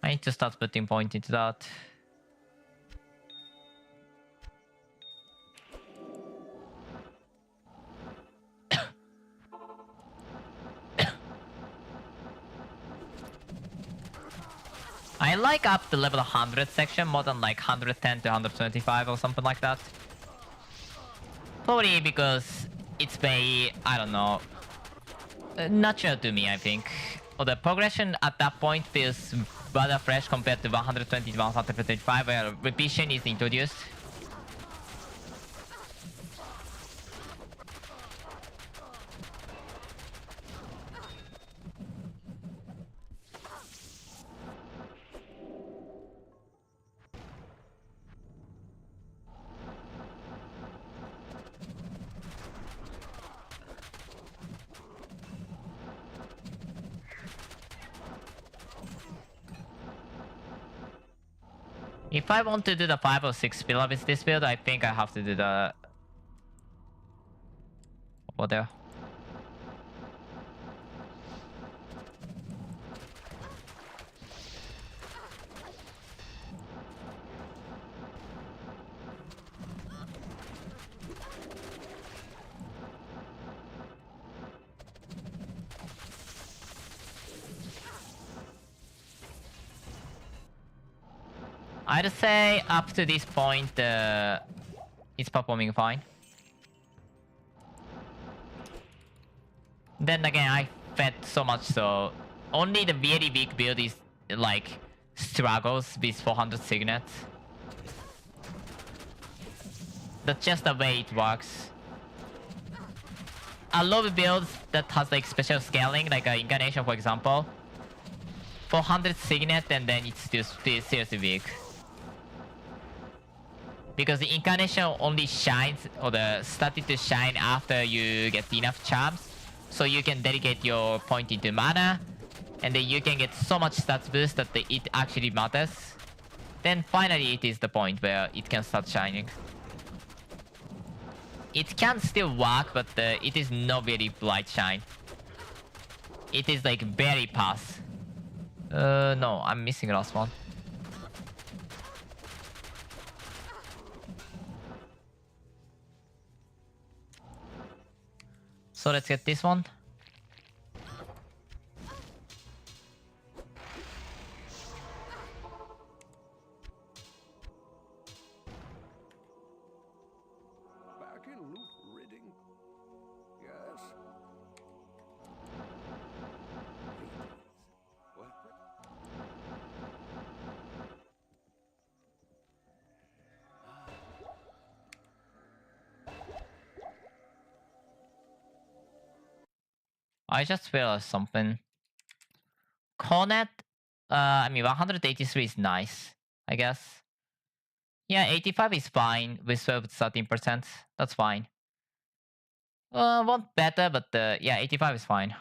I need to start putting point into that. I like up the level 100 section more than like 110 to 125 or something like that. Probably because it's very, I don't know, natural to me, I think. Or the progression at that point feels rather fresh compared to 120 to 125 where repetition is introduced. If I want to do the 5 or 6 pillar with this build, I think I have to do the... over there. I'd say up to this point, it's performing fine. Then again, I fed so much, so only the very weak build is like struggles with 400 signets. That's just the way it works. A lot of builds that has like special scaling, like Incarnation for example, 400 signet and then it's still seriously weak. Because the Incarnation only shines, or the started to shine after you get enough charms. So you can dedicate your point into mana, and then you can get so much stats boost that it actually matters. Then finally it is the point where it can start shining. It can still work, but it is not very bright shine. It is like very pass. No, I'm missing the last one. So let's get this one. Back in loot ridding. Yes. What? I just realized something. Cornet, I mean 183 is nice, I guess. Yeah, 85 is fine with 13%. That's fine. Want better, but yeah, 85 is fine.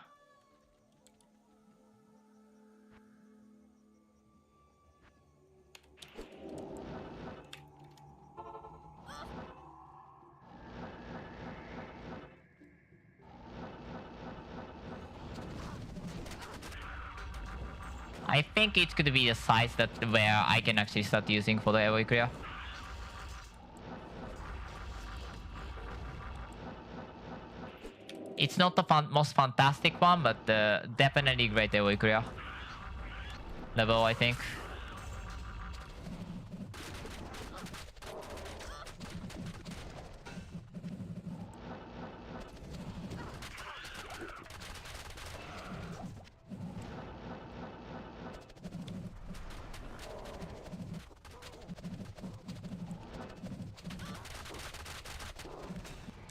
I think it could be the size that where I can actually start using for the AoE clear. It's not the most fantastic one, but definitely great AoE clear level, I think.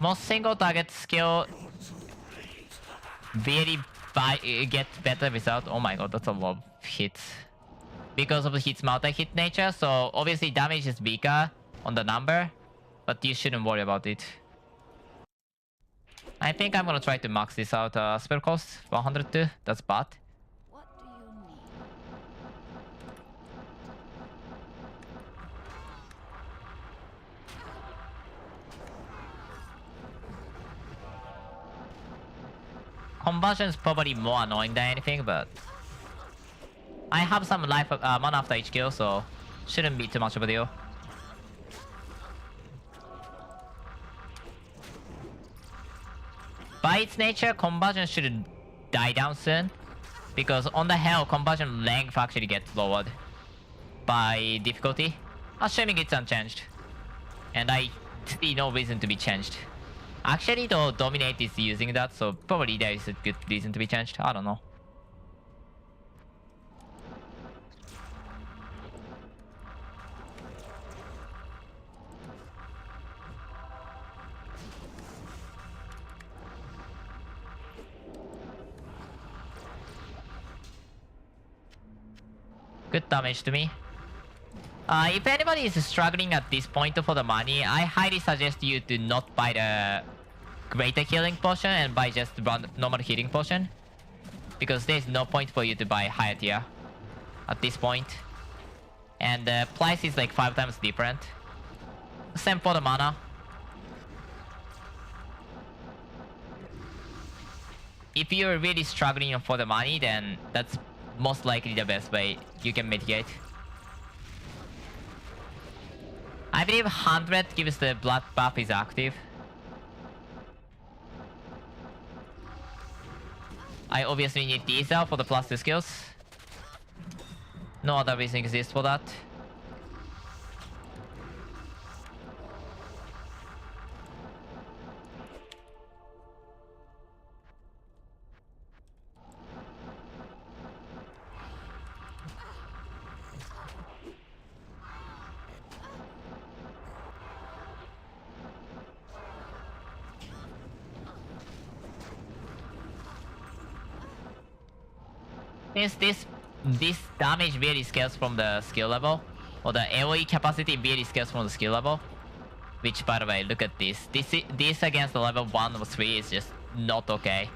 Most single target skill very gets better without. Oh my god, that's a lot of hits. Because of its multi-hit nature, so obviously damage is weaker on the number, but you shouldn't worry about it. I think I'm gonna try to max this out. Spell cost 102. That's bad. What do you need? Conversion is probably more annoying than anything, but I have some life mana after each kill, so shouldn't be too much of a deal. By its nature, conversion should die down soon, because on the hell, conversion length actually gets lowered by difficulty, assuming it's unchanged. And I see no reason to be changed. Actually, though, Dominate is using that, so probably there is a good reason to be changed. I don't know. Good damage to me. If anybody is struggling at this point for the money, I highly suggest you to not buy the greater healing potion and buy just normal healing potion. Because there's no point for you to buy higher tier at this point. And the price is like 5 times different. Same for the mana. If you're really struggling for the money, then that's most likely the best way you can mitigate. I believe 100 gives the blood buff is active. I obviously need diesel for the +2 skills. No other reason exists for that. Since this damage really scales from the skill level, or the AoE capacity really scales from the skill level. Which, by the way, look at this. This against the level 1 or 3 is just not okay.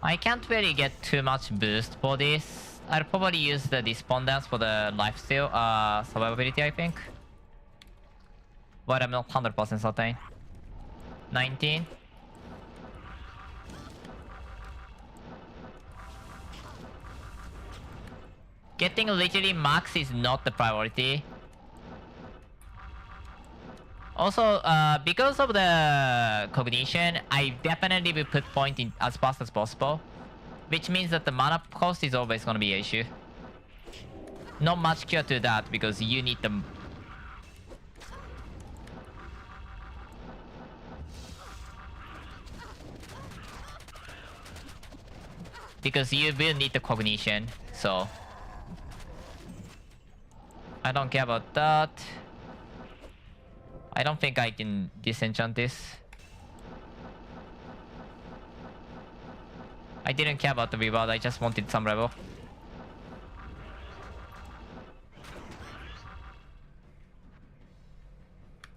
I can't really get too much boost for this. I'll probably use the Despondence for the lifesteal survivability, I think. But I'm not 100% certain. 19. Getting literally max is not the priority. Also, because of the cognition, I definitely will put point in as fast as possible. Which means that the mana cost is always gonna be an issue. Not much cure to that because you need the... Because you will need the cognition, so... I don't care about that. I don't think I can disenchant this. I didn't care about the reward, I just wanted some rebel.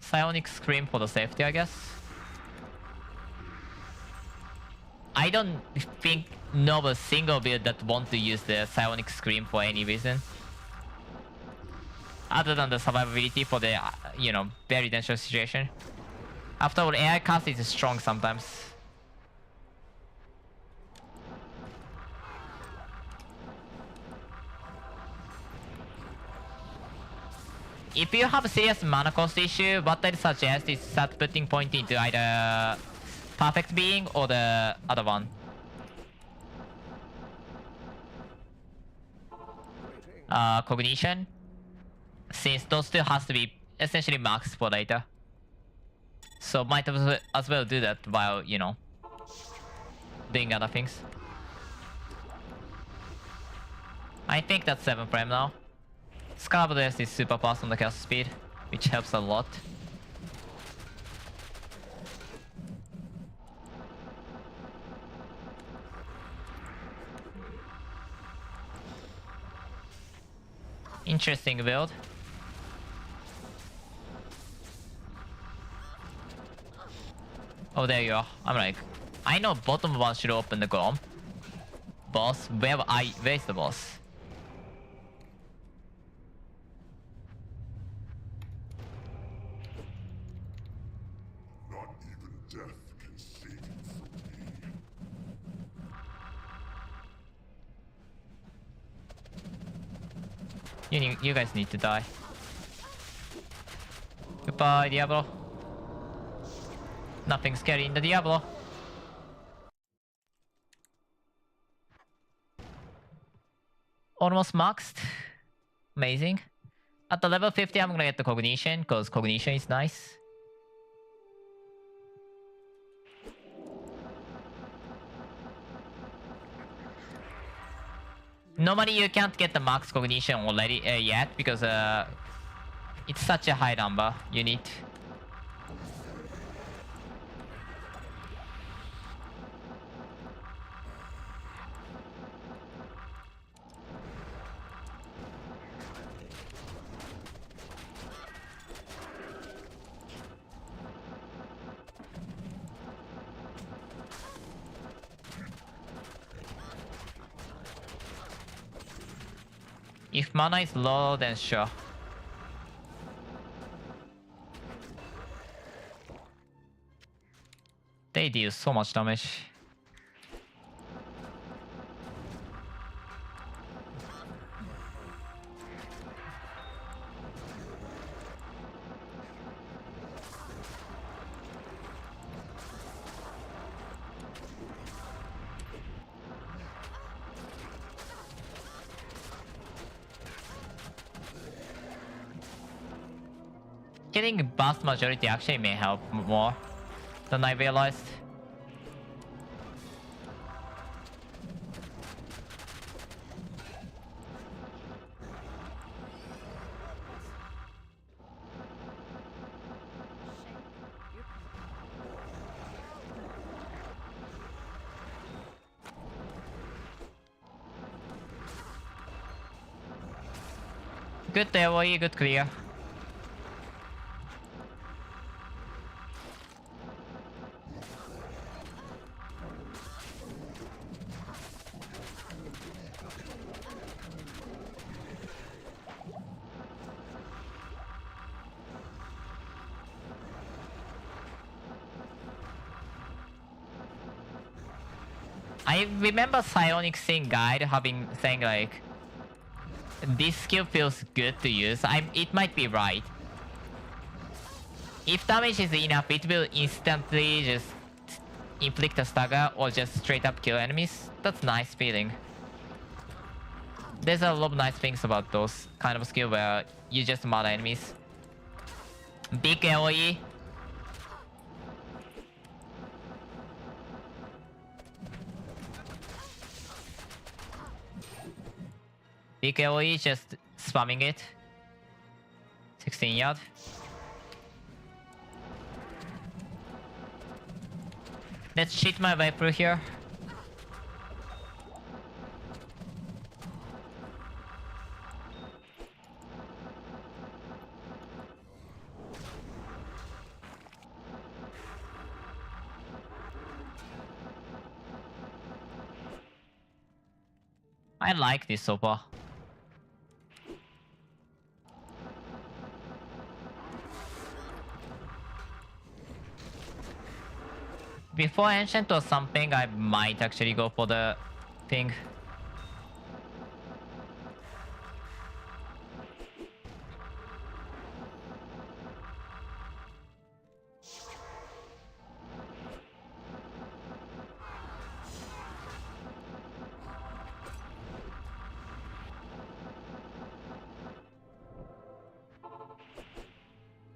Psionic Scream for the safety, I guess. I don't think know a single build that want to use the Psionic Scream for any reason. Other than the survivability for the, you know, very dangerous situation. After all, AI cast is strong sometimes. If you have a serious mana cost issue, what I'd suggest is start putting point into either Perfect Being or the other one. Cognition. Since those two has to be essentially maxed for later. So might as well do that while, you know, doing other things. I think that's 7 frame now. Scarabus is super fast on the cast speed, which helps a lot. Interesting build. Oh, there you are. I'm like, I know bottom one should open the Grom. Boss, where's the boss? Not even death can save you from me. You guys need to die. Goodbye, Diablo. Nothing scary in the Diablo. Almost maxed. Amazing. At the level 50, I'm gonna get the Cognition, because Cognition is nice. Normally, you can't get the max Cognition already yet, because it's such a high number. You need... If mana is low, then sure. They deal so much damage. Getting vast majority actually may help more than I realized. Good AoE, good clear. I remember Psionic Sing guide saying like, this skill feels good to use. It might be right. If damage is enough, it will instantly just inflict a stagger or just straight up kill enemies. That's nice feeling. There's a lot of nice things about those kind of skill where you just murder enemies. Big AoE. Big AoE, just spamming it. 16 yard. Let's cheat my way through here. I like this so far. Before Ancient or something, I might actually go for the thing.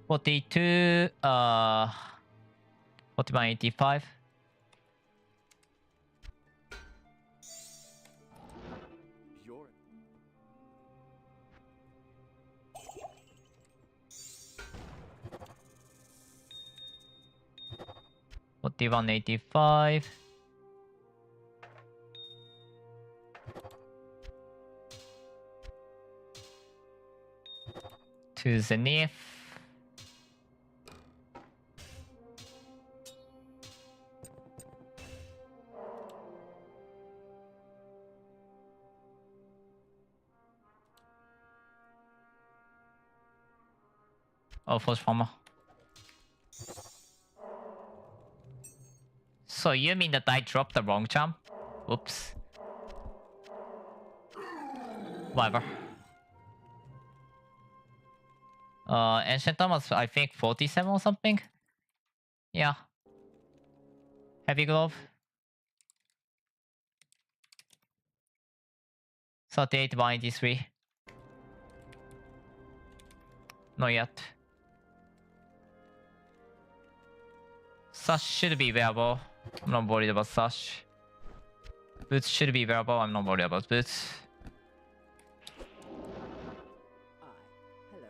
$42, 41.85. You're 41.85. To Zenith. Oh, force farmer. So you mean that I dropped the wrong jump? Oops. Whatever. Ancient Thomas, I think 47 or something? Yeah. Heavy glove. 38 by 83. Not yet. Sash should be wearable. I'm not worried about Sash. Boots should be wearable. I'm not worried about boots. Hello.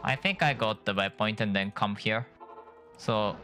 I think I got the waypoint and then come here. So...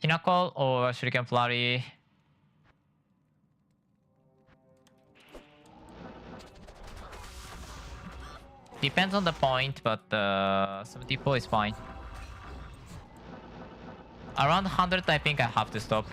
Pinnacle or Shuriken Flurry? Depends on the point, but 74 is fine. Around 100, I think I have to stop.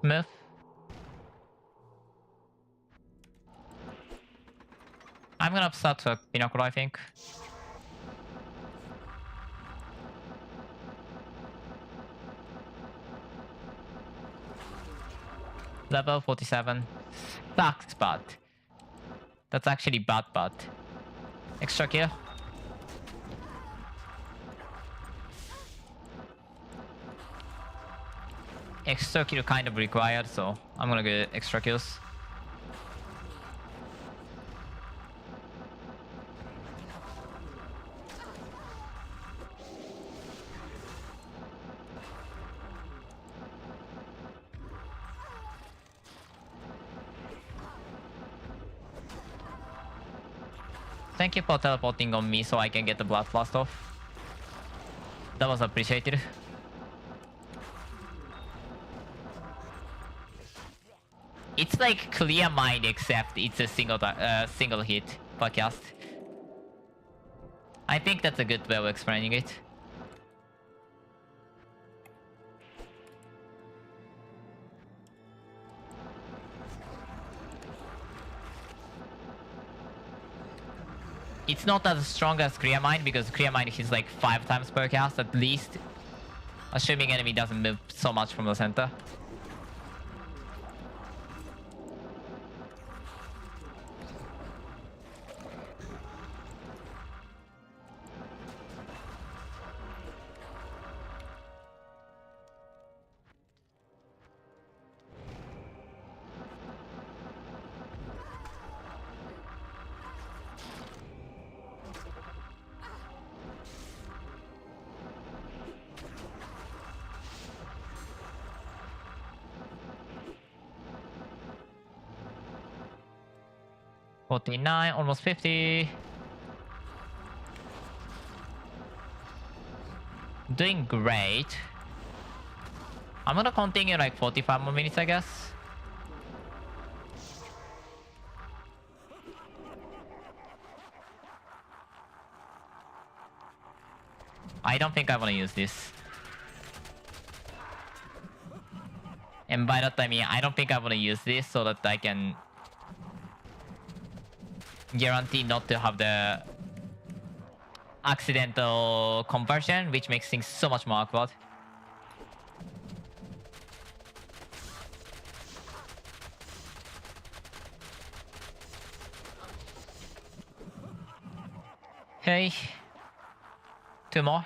Move. I'm gonna start to Pinnacle, I think. Level 47. Sucks, but... That's actually bad, but... Extra kill. Extra kill kind of required, so I'm gonna get extra kills. Thank you for teleporting on me so I can get the blood blast off. That was appreciated. It's like clear mind except it's a single hit podcast. I think that's a good way of explaining it. It's not as strong as Clear Mind because Clear Mind hits like 5 times per cast at least. Assuming enemy doesn't move so much from the center. $49, almost $50. Doing great. I'm gonna continue like 45 more minutes, I guess. I don't think I want to use this. And by that I mean, I don't think I want to use this so that I can guarantee not to have the accidental conversion, which makes things so much more awkward. Okay. 2 more.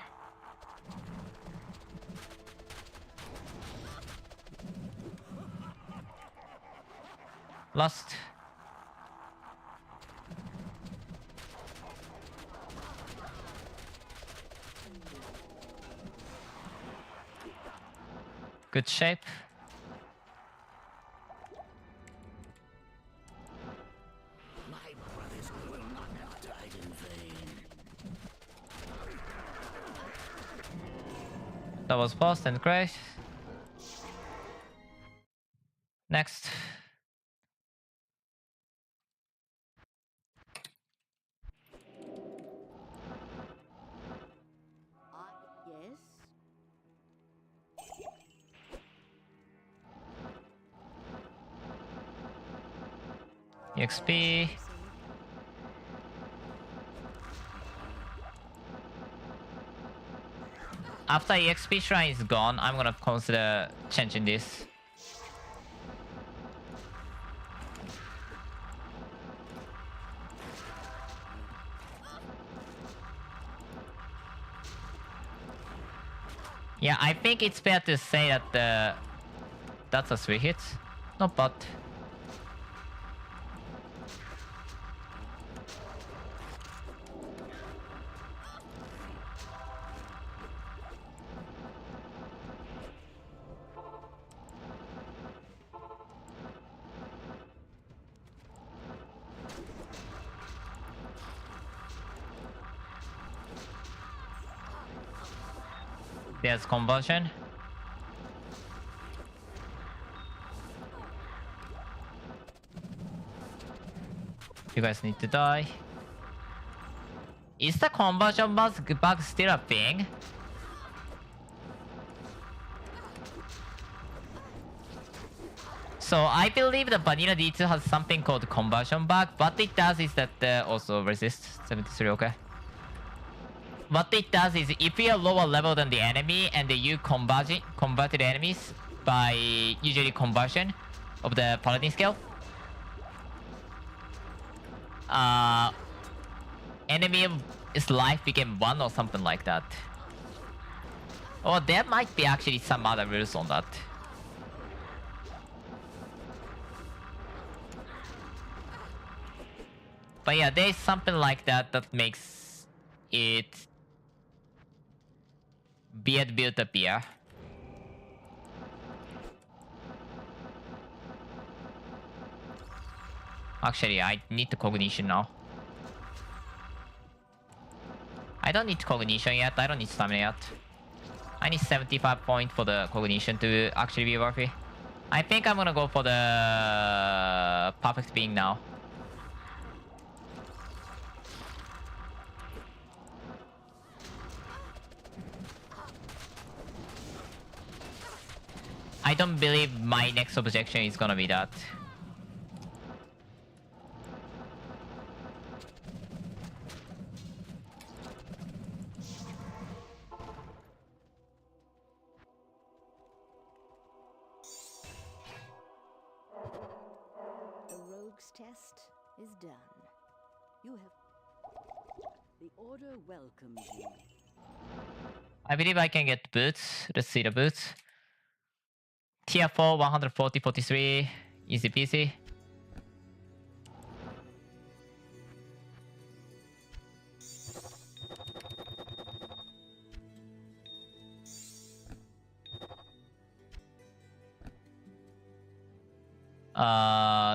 Last. Good shape. My brothers will not have died in vain. That was fast and great. Next. Yes? EXP. After EXP shrine is gone, I'm gonna consider changing this. Yeah, I think it's fair to say that that's a 3 hit. Not bad. There's conversion. You guys need to die. Is the conversion bug still a thing? So I believe the vanilla D2 has something called conversion bug. What it does is that also resist 73. Okay. What it does is if you're lower level than the enemy and you converted enemies by usually conversion of the paladin skill, enemy's life became 1 or something like that. Or there might be actually some other rules on that. But yeah, there's something like that that makes it beard build appear. Actually, I need the cognition now. I don't need cognition yet. I don't need stamina yet. I need 75 points for the cognition to actually be worthy. I think I'm gonna go for the perfect being now. I don't believe my next objection is gonna be that. The rogue's test is done. You have... The Order welcomes you. I believe I can get boots. Let's see the boots. Tier 4, 140, 43. Easy peasy.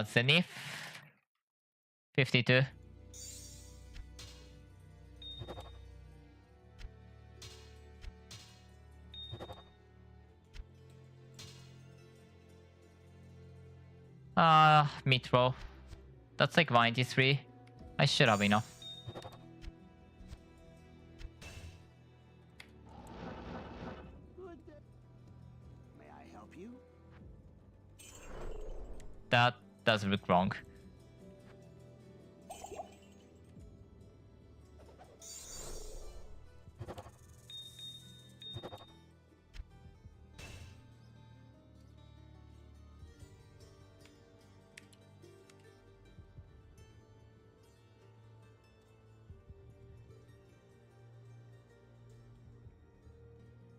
Zenith. 52. Mitro. That's like 93. I should have enough. May I help you? That does look wrong.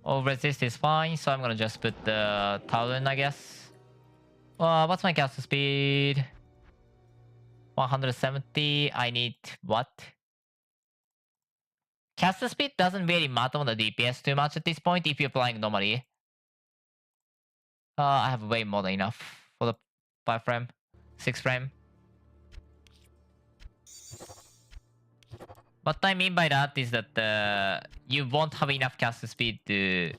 Oh, resist is fine, so I'm gonna just put the Talon, I guess. What's my cast speed? 170. I need what? Cast speed doesn't really matter on the DPS too much at this point if you're playing normally. I have way more than enough for the 5 frame, 6 frame. What I mean by that is that you won't have enough cast speed to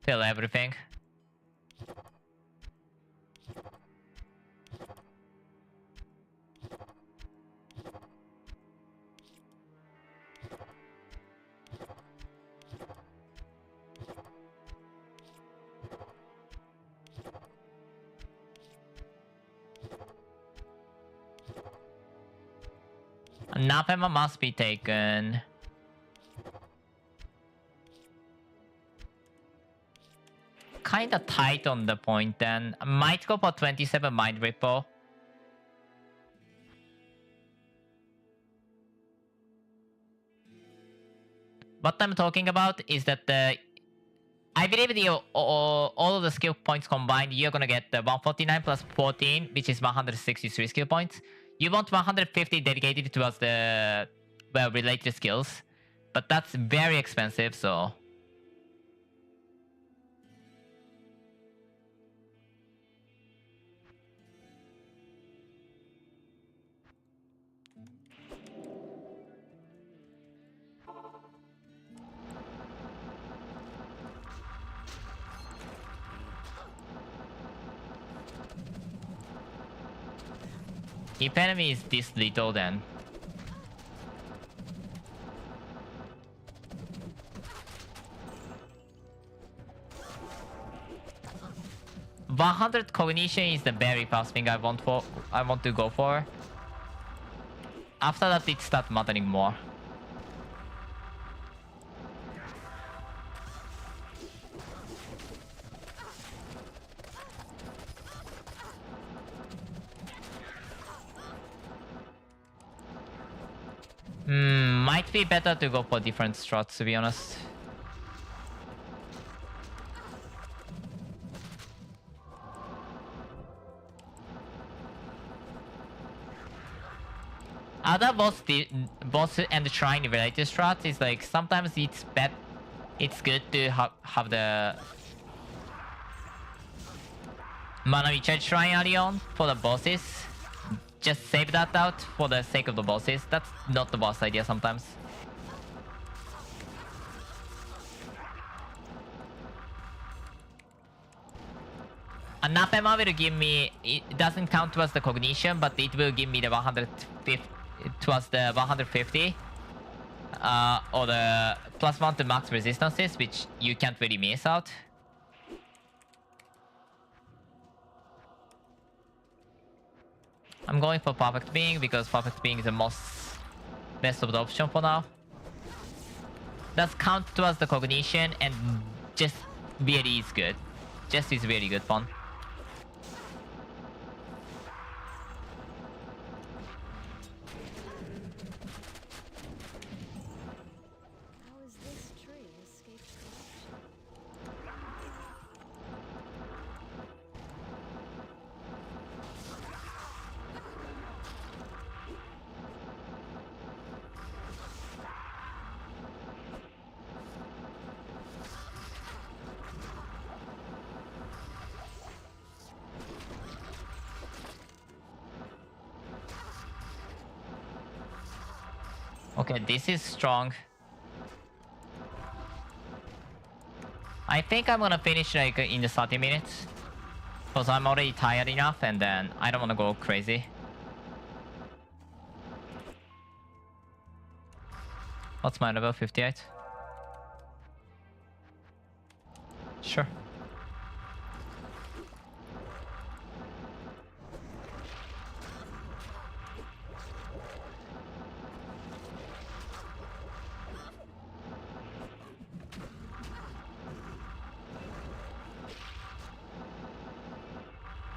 fill everything. Anathema must be taken. Kinda tight on the point then. Might go for 27 Mind Ripple. What I'm talking about is that I believe all of the skill points combined, you're gonna get the 149 plus 14, which is 163 skill points. You want 150 dedicated towards the, well, related skills. But that's very expensive, so... If enemy is this little, then 100 cognition is the very first thing I want to go for. After that, it starts mattering more. Might be better to go for different strats, to be honest. Other boss and shrine related strats is like sometimes it's good to have the mana recharge shrine early on for the bosses. Just save that out for the sake of the bosses. That's not the boss idea sometimes. Anathema will give me, it doesn't count towards the cognition, but it will give me the 150 towards the 150 or the +1 to max resistances, which you can't really miss out. I'm going for Perfect Being because Perfect Being is the best of the option for now. Does count towards the cognition and just really is good. Just is really good fun. How has this tree escaped corruption? Okay, this is strong. I think I'm gonna finish like in the 30 minutes. Because I'm already tired enough and then I don't wanna go crazy. What's my level? 58? Sure.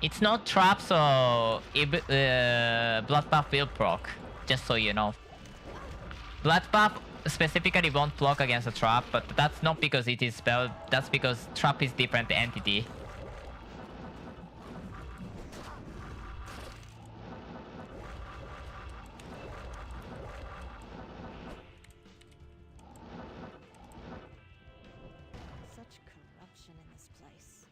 It's not trap, so Bloodbath will proc, just so you know. Bloodbath specifically won't block against a trap, but that's not because it is spelled, that's because trap is different entity. Such corruption in this place.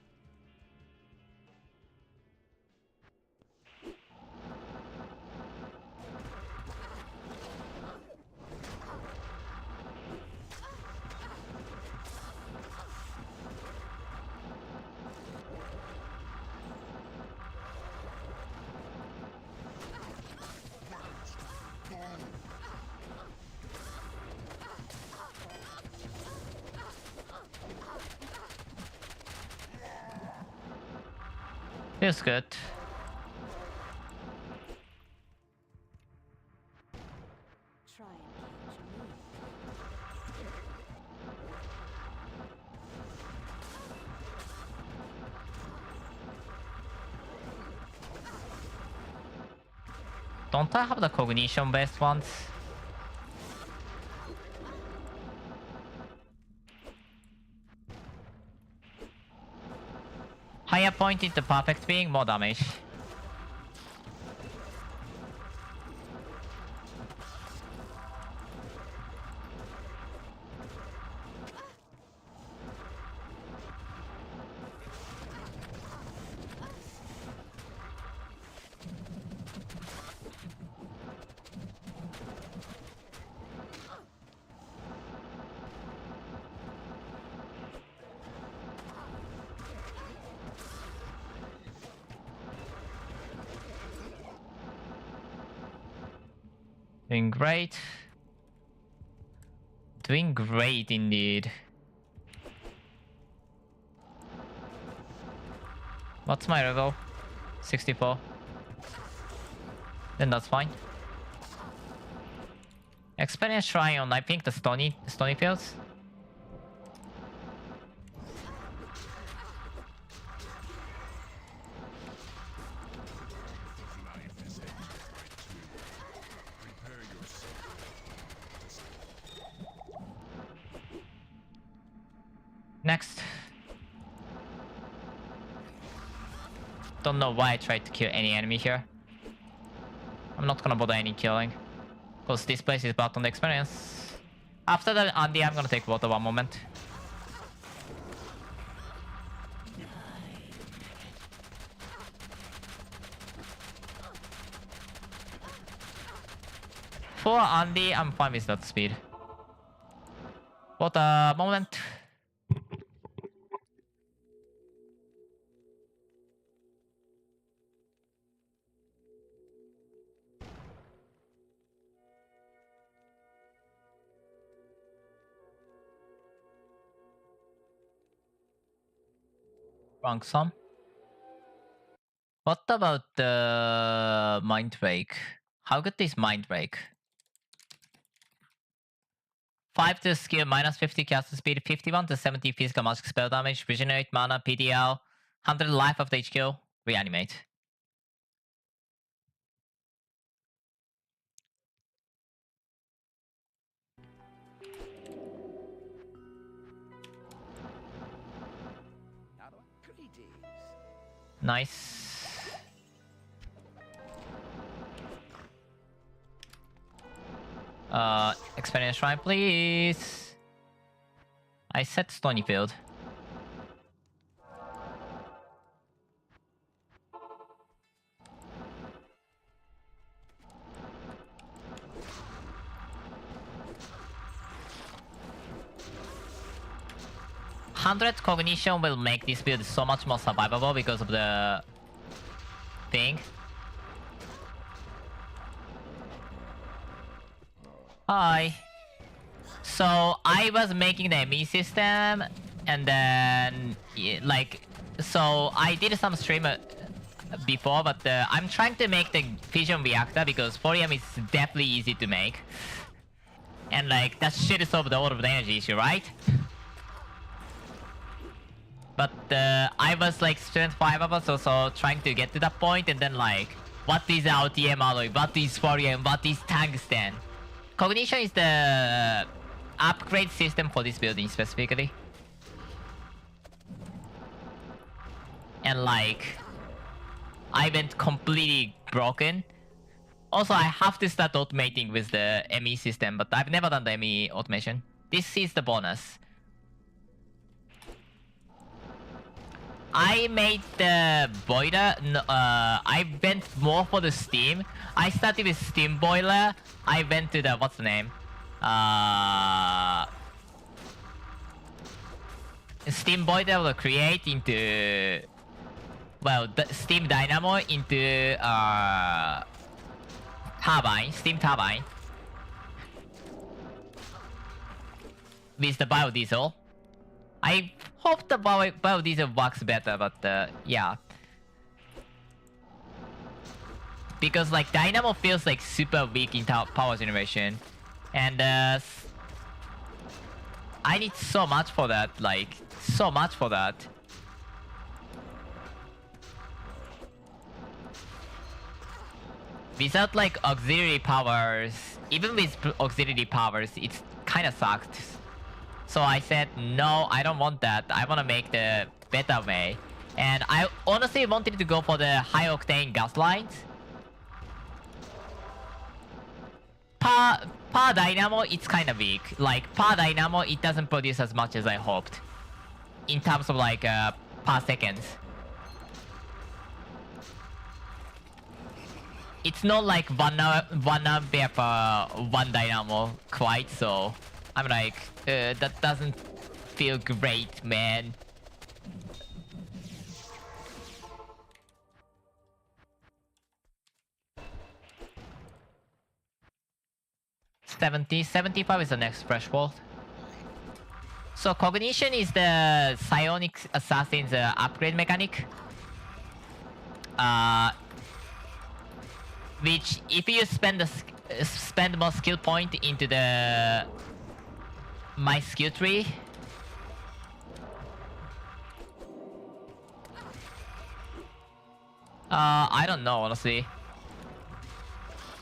Feels good. Try and catch me. Don't I have the cognition based ones? Higher point into perfect being, more damage. Doing great. Doing great indeed. What's my level? 64. Then that's fine. Experience shrine on I think the stony fields. Next. Don't know why I tried to kill any enemy here. I'm not gonna bother any killing. Because this place is bad on the experience. After that Andy, I'm gonna take water one moment. For Andy, I'm fine with that speed. Water moment. Drunk some. What about the Mind Break? How good is Mind Break? 5 to skill, minus 50 cast speed, 51 to 70 physical magic spell damage, regenerate mana, PDL, 100 life after each kill, reanimate. Nice. Experience shrine, please. I set Stony Field. Hundred cognition will make this build so much more survivable because of the thing. Hi. So I was making the ME system, and then so I did some stream before, but I'm trying to make the fission reactor because Forium is definitely easy to make, and that should solve the order of the energy issue, right? But I was spent 5 hours or so trying to get to that point, and then what is LTM alloy, what is Forium, what is tungsten? Cognition is the upgrade system for this building specifically. And like, I went completely broken. Also, I have to start automating with the ME system, but I've never done the ME automation. This is the bonus. I made the boiler. I went more for the steam. I started with steam boiler. I went to the what's the name? Steam boiler will create into the steam dynamo into turbine, steam turbine with the biodiesel. I hope the biodiesel works better, but yeah. Because like dynamo feels like super weak in power generation. And I need so much for that, like so much for that. Without like auxiliary powers, even with auxiliary powers, it's kind of sucked. So I said, no, I don't want that. I want to make the better way. And I honestly wanted to go for the high octane gas lines. Per dynamo, it's kind of weak. Like per dynamo, it doesn't produce as much as I hoped. In terms of like per seconds. It's not like one ampere per one dynamo quite, so I'm like, that doesn't feel great, man. $75 is the next threshold. So cognition is the psionic assassin's upgrade mechanic. Which, if you spend more skill point into my skill tree, I don't know honestly.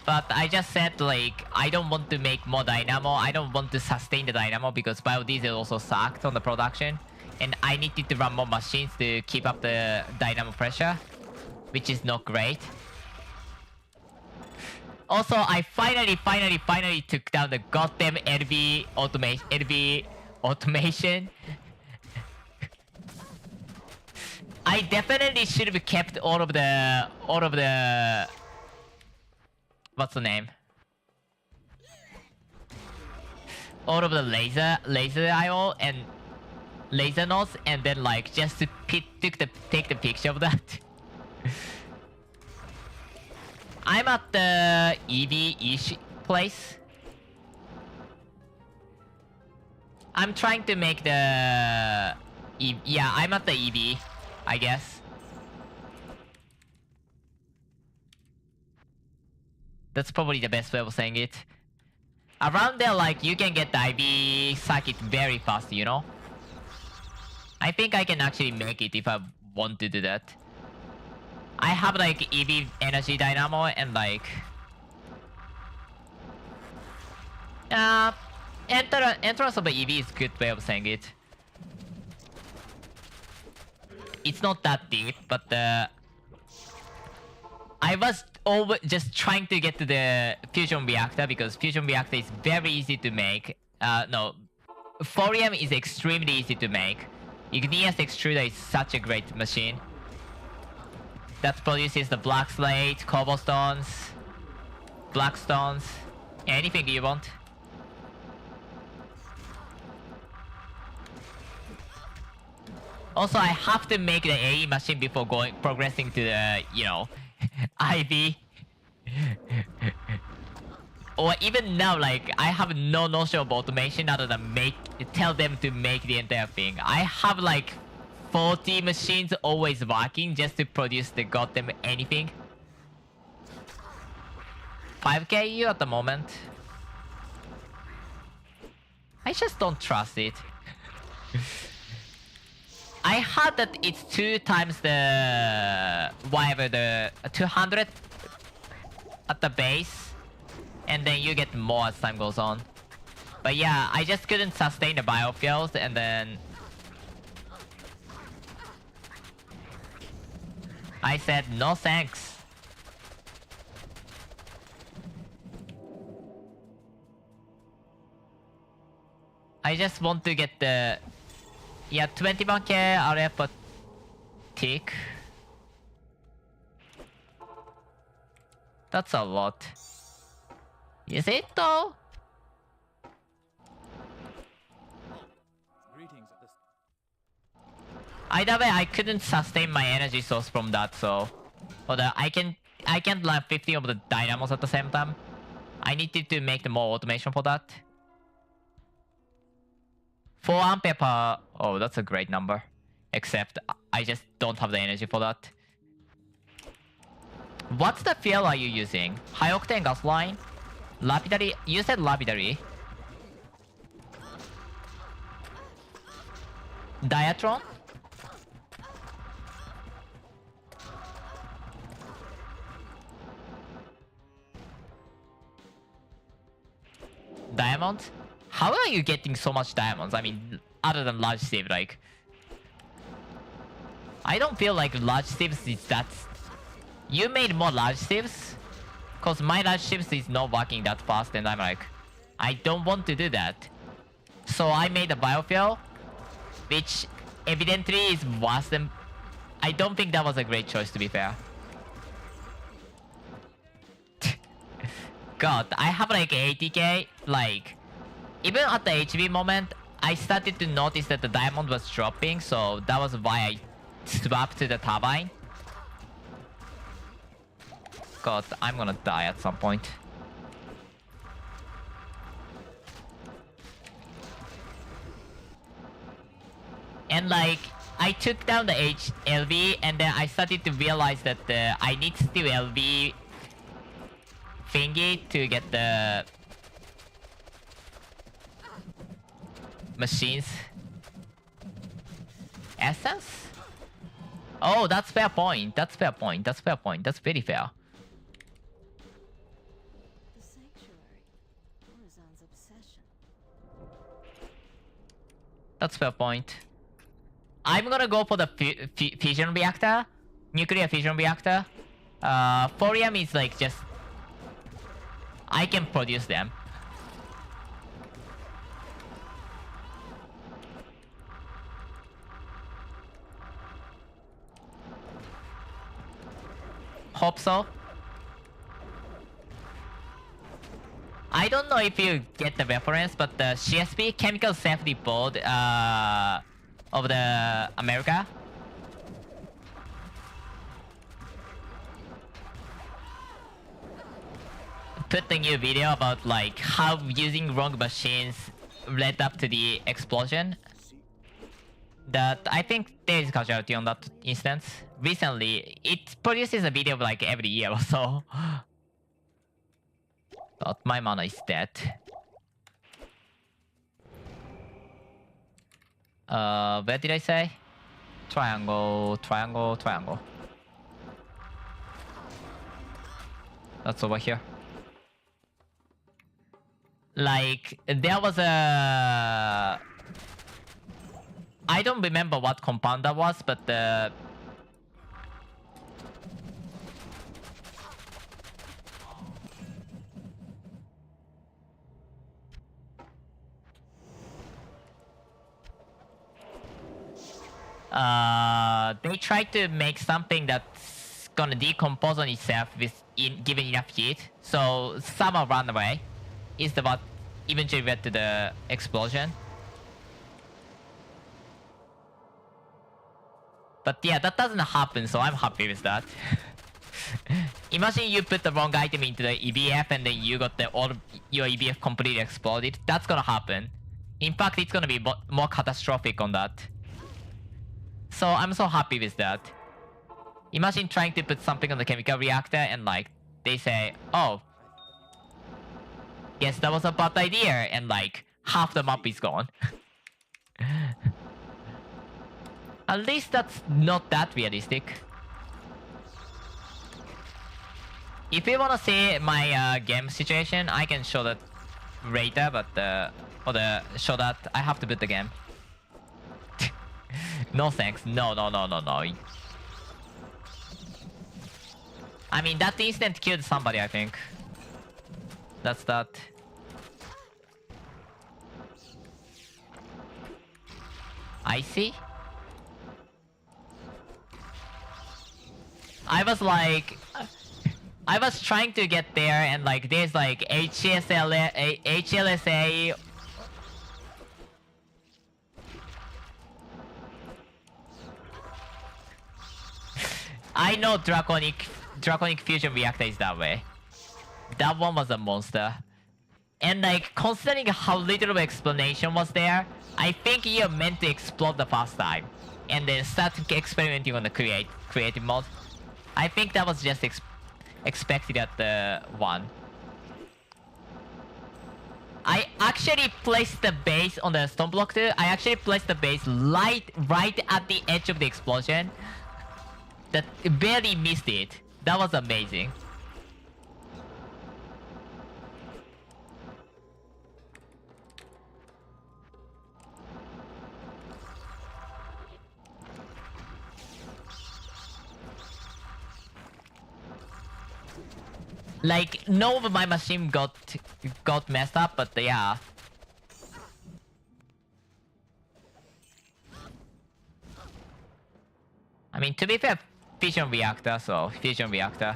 But I just said like I don't want to make more dynamo. I don't want to sustain the dynamo because biodiesel also sucked on the production, and I needed to run more machines to keep up the dynamo pressure, which is not great. Also, I finally took down the goddamn LB automation. I definitely should have kept all of the what's the name? All of the laser IO and laser nodes, and then like just to take the picture of that. I'm at the EV-ish place. I'm trying to make the... yeah, I'm at the EV, I guess. That's probably the best way of saying it. Around there, like, you can get the IV circuit very fast, you know? I think I can actually make it if I want to do that. I have like EV energy dynamo and like entrance of the EV is a good way of saying it. It's not that deep, but I was just trying to get to the fusion reactor because fusion reactor is very easy to make. No, thorium is extremely easy to make. Igneous extruder is such a great machine. That produces the black slate, cobblestones, blackstones, anything you want. Also, I have to make the AE machine before progressing to the, you know, IV. Or even now, like, I have no notion of automation other than tell them to make the entire thing. I have like 40 machines always working just to produce the goddamn anything. 5k EU at the moment. I just don't trust it. I heard that it's 2 times the... whatever, the 200 at the base. And then you get more as time goes on. But yeah, I just couldn't sustain the biofuels, and then I said no thanks. I just want to get the... Yeah, 21k area per tick. That's a lot. Is it though? Either way, I couldn't sustain my energy source from that, so... I can't learn 50 of the dynamos at the same time. I needed to make more automation for that. 4 ampere per... Oh, that's a great number. Except, I just don't have the energy for that. What's the fuel are you using? High octane gasoline? Lapidary? You said lapidary. Diatron? Diamonds? How are you getting so much diamonds? I mean, other than large sieve, like... I don't feel like large sieves is that... You made more large sieves? Cause my large sieves is not working that fast and I'm like... I don't want to do that. So I made a biofuel, which evidently is worse than... I don't think that was a great choice, to be fair. God, I have like 80k, like... Even at the HB moment, I started to notice that the diamond was dropping, so that was why I swapped to the turbine. God, I'm gonna die at some point. And like, I took down the LV and then I started to realize that I need still LV thingy to get the machines essence. Oh, that's fair point. That's fair point. That's fair point. That's very fair. The sanctuary. Horizon's obsession. That's fair point. I'm gonna go for the fusion reactor, nuclear fusion reactor. Thorium is like just... I can produce them. Hope so. I don't know if you get the reference, but the CSP, Chemical Safety Board of the America, put a new video about like how using wrong machines led up to the explosion. That I think there is casualty on that instance. Recently, it produces a video like every year or so. But my mana is dead. Where did I say? Triangle, triangle, triangle. That's over here. Like, there was a... I don't remember what compound that was, but they tried to make something that's gonna decompose on itself with given enough heat. So summer runaway is the what eventually led to the explosion. But yeah, that doesn't happen, so I'm happy with that. Imagine you put the wrong item into the EBF and then you got your EBF completely exploded. That's gonna happen. In fact, it's gonna be more catastrophic on that. So I'm so happy with that. Imagine trying to put something on the chemical reactor and like, they say, oh, guess that was a bad idea, and like, half the map is gone. At least that's not that realistic. If you wanna see my game situation, I can show that later, but show that I have to boot the game. No thanks. No. I mean, that instant killed somebody, I think. That's that. I see. I was like... I was trying to get there and like there's like HLSA... I know Draconic Fusion Reactor is that way. That one was a monster. And like, considering how little explanation was there, I think you're meant to explode the first time. And then start experimenting on the creative mode. I think that was just expected at the one. I actually placed the base on the stone block too. I actually placed the base right at the edge of the explosion. That barely missed it. That was amazing. Like, no of my machine got messed up, but yeah. I mean, to be fair, fusion reactor, so fusion reactor.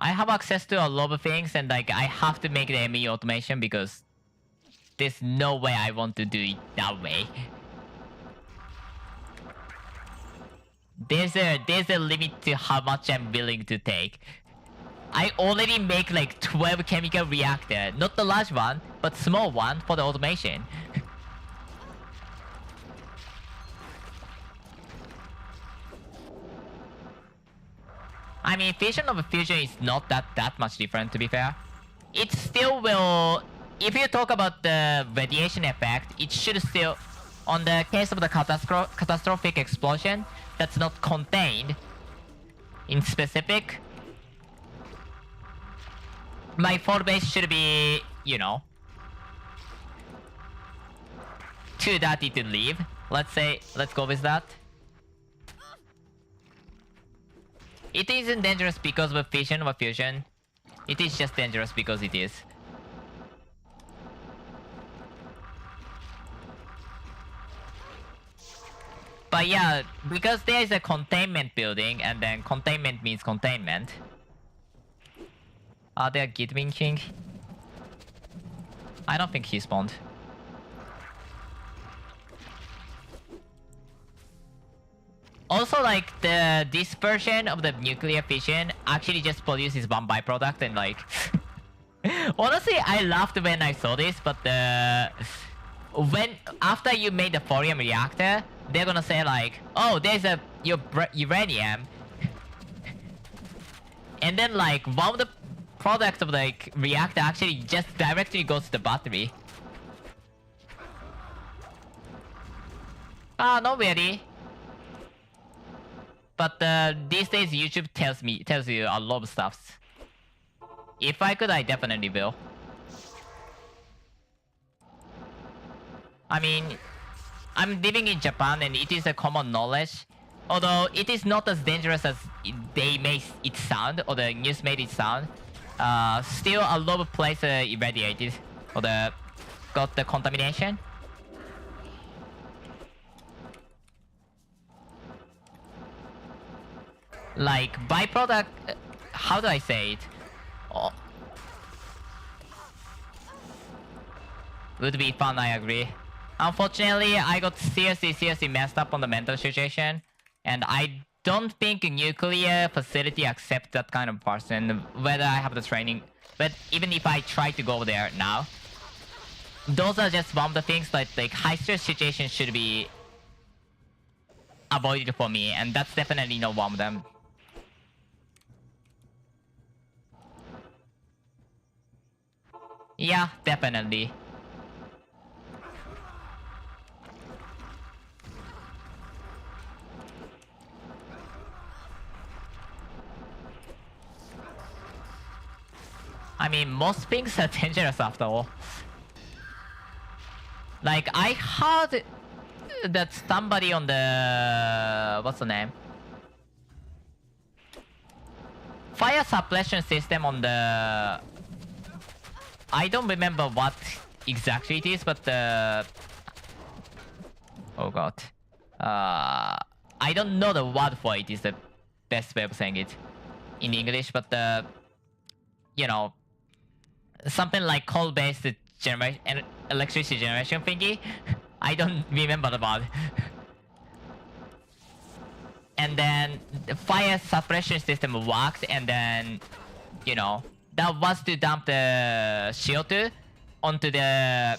I have access to a lot of things and like I have to make the ME automation because there's no way I want to do it that way. There's a limit to how much I'm willing to take. I already make like 12 chemical reactor, not the large one, but small one for the automation. I mean, fission of fusion is not that much different, to be fair. It still will... If you talk about the radiation effect, it should still... On the case of the catastrophic explosion, that's not contained in specific. My fall base should be, you know, too dirty to leave. Let's go with that. It isn't dangerous because of fission or fusion. It is just dangerous because it is. But yeah, because there is a containment building, and then containment means containment. Are there Gitwin King? I don't think he spawned. Also, like, the dispersion of the nuclear fission actually just produces one byproduct and like... Honestly, I laughed when I saw this, but after you made the thorium reactor, they're gonna say like, oh, there's a uranium. And then like, one of the products of the like, reactor actually just directly goes to the battery. Ah, not really. But these days YouTube tells you a lot of stuff. If I could, I definitely will. I mean, I'm living in Japan and it is a common knowledge. Although it is not as dangerous as they made it sound, or the news made it sound. Still a lot of places irradiated, or got the contamination. Like, byproduct... how do I say it? Oh. Would be fun, I agree. Unfortunately, I got seriously messed up on the mental situation. And I don't think a nuclear facility accepts that kind of person, whether I have the training. But even if I try to go there now, those are just one of the things that like high stress situations should be avoided for me, and that's definitely not one of them. Yeah, definitely. I mean, most things are dangerous after all. Like, I heard that somebody on the... what's the name? Fire suppression system on the... I don't remember what exactly it is, but the... oh god. I don't know the word for it is the best way of saying it in English, but the... you know... something like coal-based generation, electricity generation thingy. I don't remember the word. And then the fire suppression system worked, and then, you know, that was to dump the CO2 onto the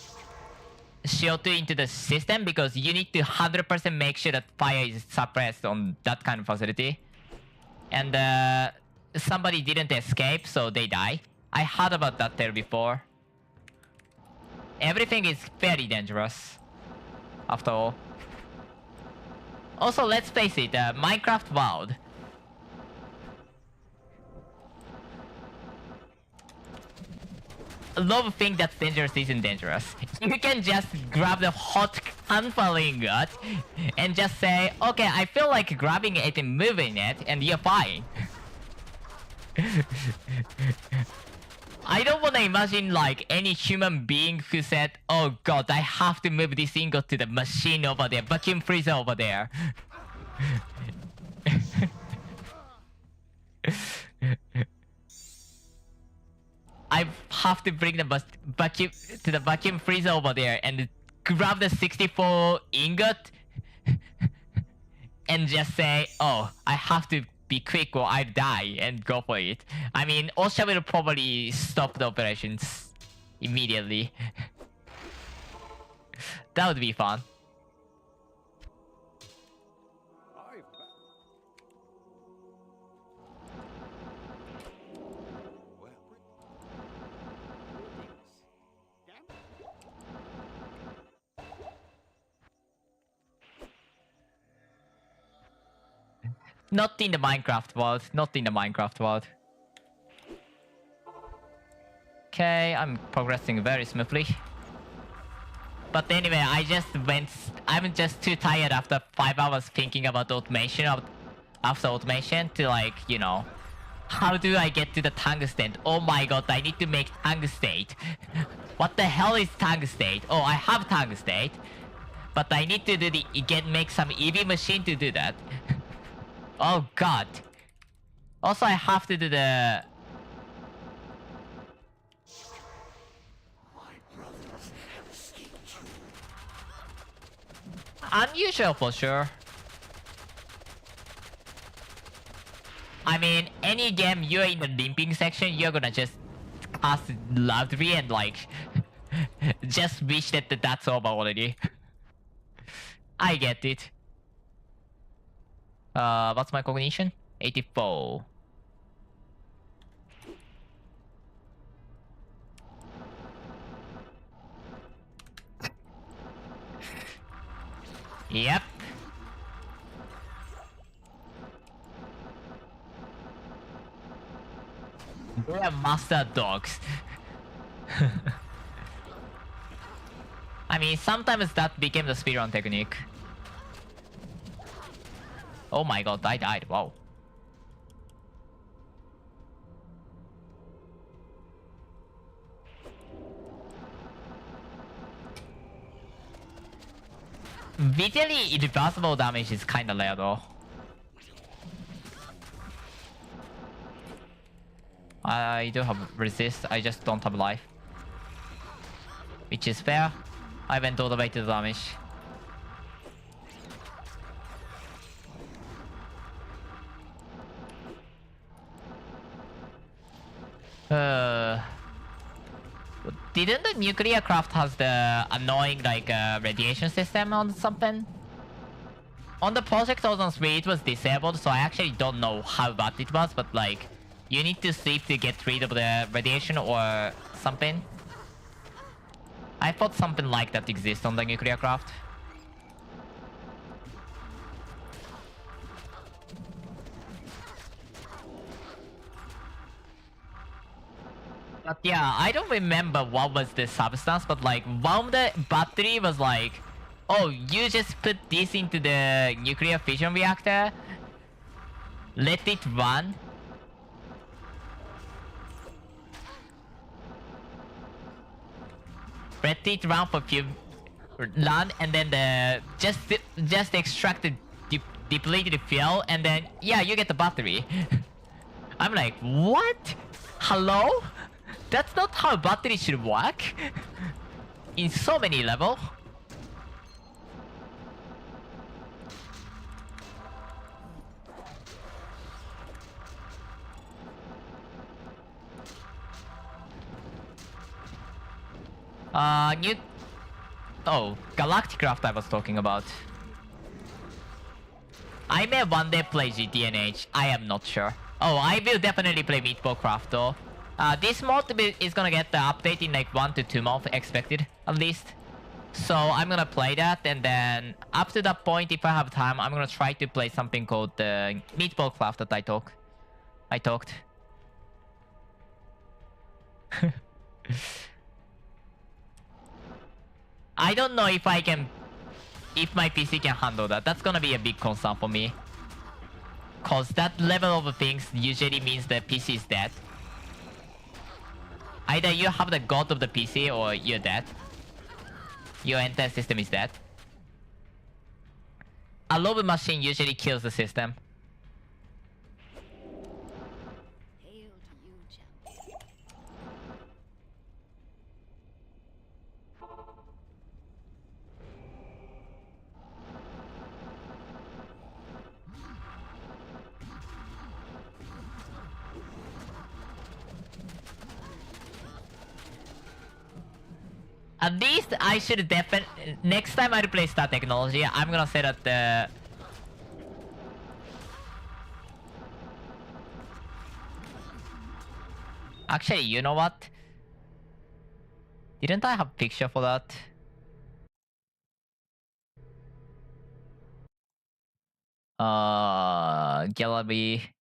CO2 into the system, because you need to 100% make sure that fire is suppressed on that kind of facility. And somebody didn't escape, so they die. I heard about that tale before. Everything is very dangerous, after all. Also, let's face it, Minecraft world. A lot of things that's dangerous isn't dangerous. You can just grab the hot camphor ingot and just say, okay, I feel like grabbing it and moving it, and you're fine. I don't want to imagine like any human being who said, oh god, I have to move this ingot to the machine over there, vacuum freezer over there. I have to bring the vacuum to the vacuum freezer over there and grab the 64 ingot and just say, oh, I have to be quick or I'll die, and go for it. I mean, OSHA will probably stop the operations immediately. That would be fun. Not in the Minecraft world. Not in the Minecraft world. Okay, I'm progressing very smoothly. But anyway, I'm just too tired after 5 hours thinking about automation, after automation, to like, you know, how do I get to the tungsten? Oh my god, I need to make tungsten. What the hell is tungsten? Oh, I have tungsten. But I need to do make some EV machine to do that. Oh god. Also, I have to do the... unusual for sure. I mean, any game you're in the limping section, you're gonna just cast loudly and like... just wish that that's over already. I get it. What's my cognition? 84. Yep. They are master dogs. I mean, sometimes that became the speedrun technique. Oh my god, I died. Wow. Visually irreversible damage is kinda rare though. I do have resist, I just don't have life. Which is fair. I went all the way to the damage. Didn't the nuclear craft has the annoying like radiation system or something? On the Project Ozone 3 it was disabled, so I actually don't know how bad it was, but like you need to sleep to get rid of the radiation or something. I thought something like that exists on the nuclear craft. But yeah, I don't remember what was the substance, but like one of the battery was like, oh, you just put this into the nuclear fission reactor, let it run. Let it run for few run, and then the just extract the depleted fuel, and then yeah, you get the battery. I'm like, what? Hello? That's not how battery should work. In so many levels. New... Oh, Galactic Craft I was talking about. I may one day play GTNH, I am not sure. Oh, I will definitely play Meatball Craft though. This mod is gonna get the update in like 1 to 2 months expected, at least. So I'm gonna play that, and then up to that point, if I have time, I'm gonna try to play something called the Meatball Craft that I talked. I don't know if I can... If my PC can handle that. That's gonna be a big concern for me. Cause that level of things usually means the PC is dead. Either you have the god of the PC or you're dead. Your entire system is dead. A love machine usually kills the system. Hail to you, champion. At least I should definitely... Next time I play Star Technology, I'm gonna say that the... Actually, you know what? Didn't I have a picture for that? Gallery...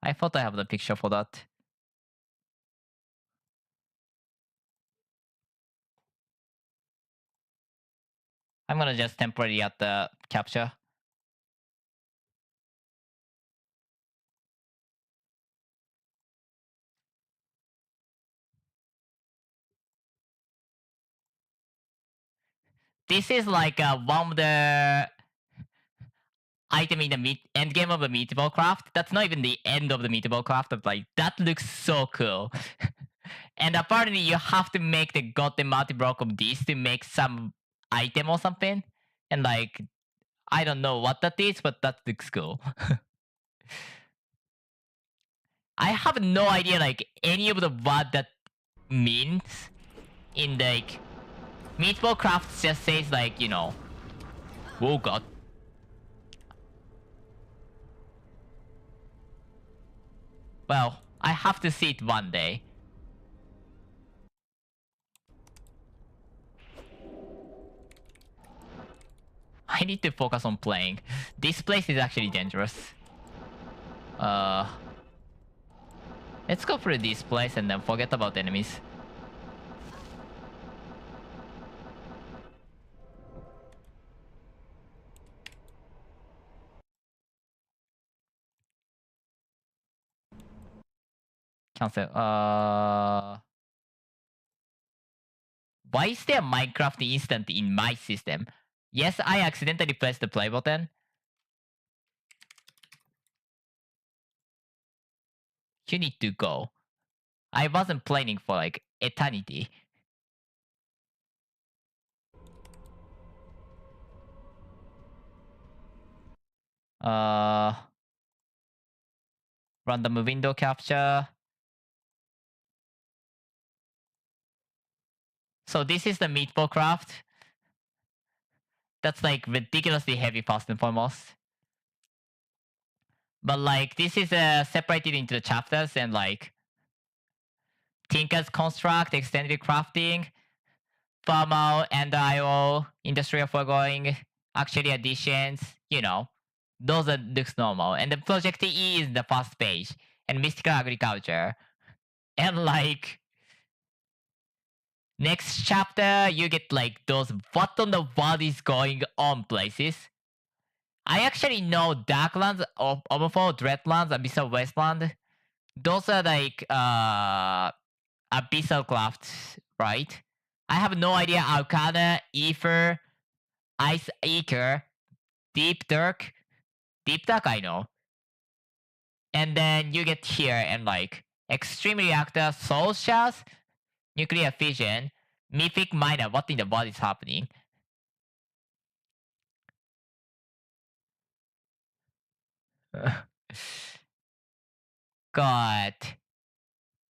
I thought I have the picture for that. I'm gonna just temporarily add the capture. This is like one of the item in the end game of the Meatball Craft. That's not even the end of the Meatball Craft, but like that looks so cool. And apparently you have to make the goddamn multi-block of this to make some item or something. And like, I don't know what that is, but that looks cool. I have no idea like any of the what that means in like Meatball Craft just says like, you know, oh god. Well, I have to see it one day. I need to focus on playing. This place is actually dangerous. Let's go through this place and then forget about enemies. Cancel. Why is there Minecraft instant in my system? Yes, I accidentally pressed the play button. You need to go. I wasn't planning for like eternity. Random window capture. So this is the Meatball Craft. That's like ridiculously heavy first and foremost. But like this is separated into the chapters and like Tinker's Construct, Extended Crafting, Thermal and IO, Industrial Foregoing, Actually Additions, you know. Those are looks normal. And the Project E is the first page. And Mystical Agriculture. And like next chapter you get like those what on the world is going on places. I actually know Darklands, Overfall, Dreadlands, Abyssal Wasteland. Those are like Abyssal Crafts, right? I have no idea Arcana, Ether, Ice Eater, Deep Dark. Deep Dark I know. And then you get here and like Extreme Reactor, Soul Shells, Nuclear Fission, Mythic Miner. What in the world is happening? God.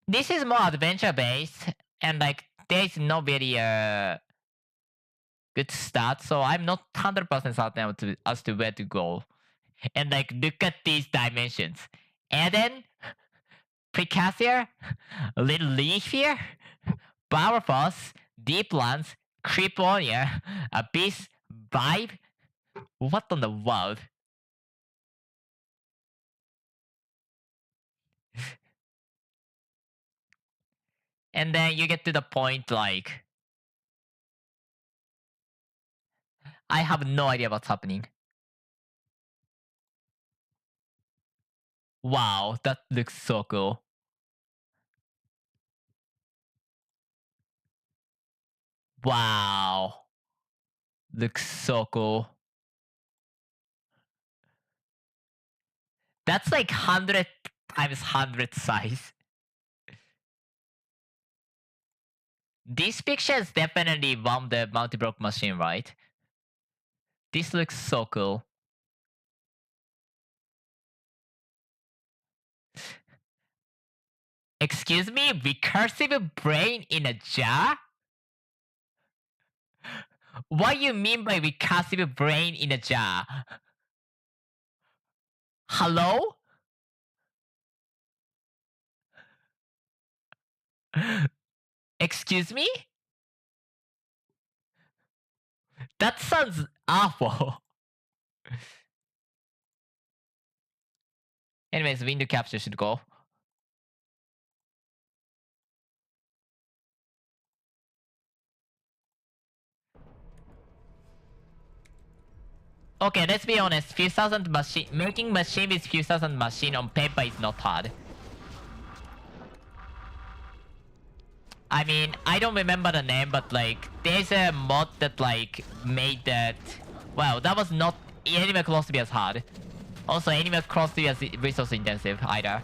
This is more adventure based and like there's no very good start, so I'm not 100% certain as to where to go. And like look at these dimensions. Eden, Precacia, Little Leaf here, Powerforce, Deeplands, Creeponia, Abyss, Vibe. What on the world? And then you get to the point like I have no idea what's happening. Wow, that looks so cool. Wow. Looks so cool. That's like 100 times 100 size. This picture is definitely from the multi-block machine, right? This looks so cool. Excuse me? Recursive brain in a jar? What you mean by recursive brain in a jar? Hello? Excuse me? That sounds awful. Anyways, window capture should go. Okay, let's be honest. Few thousand machine making machine with few thousand machine on paper is not hard. I mean, I don't remember the name, but like, there's a mod that like made that. Well, that was not anywhere close to be as hard. Also, anywhere close to be as resource intensive either.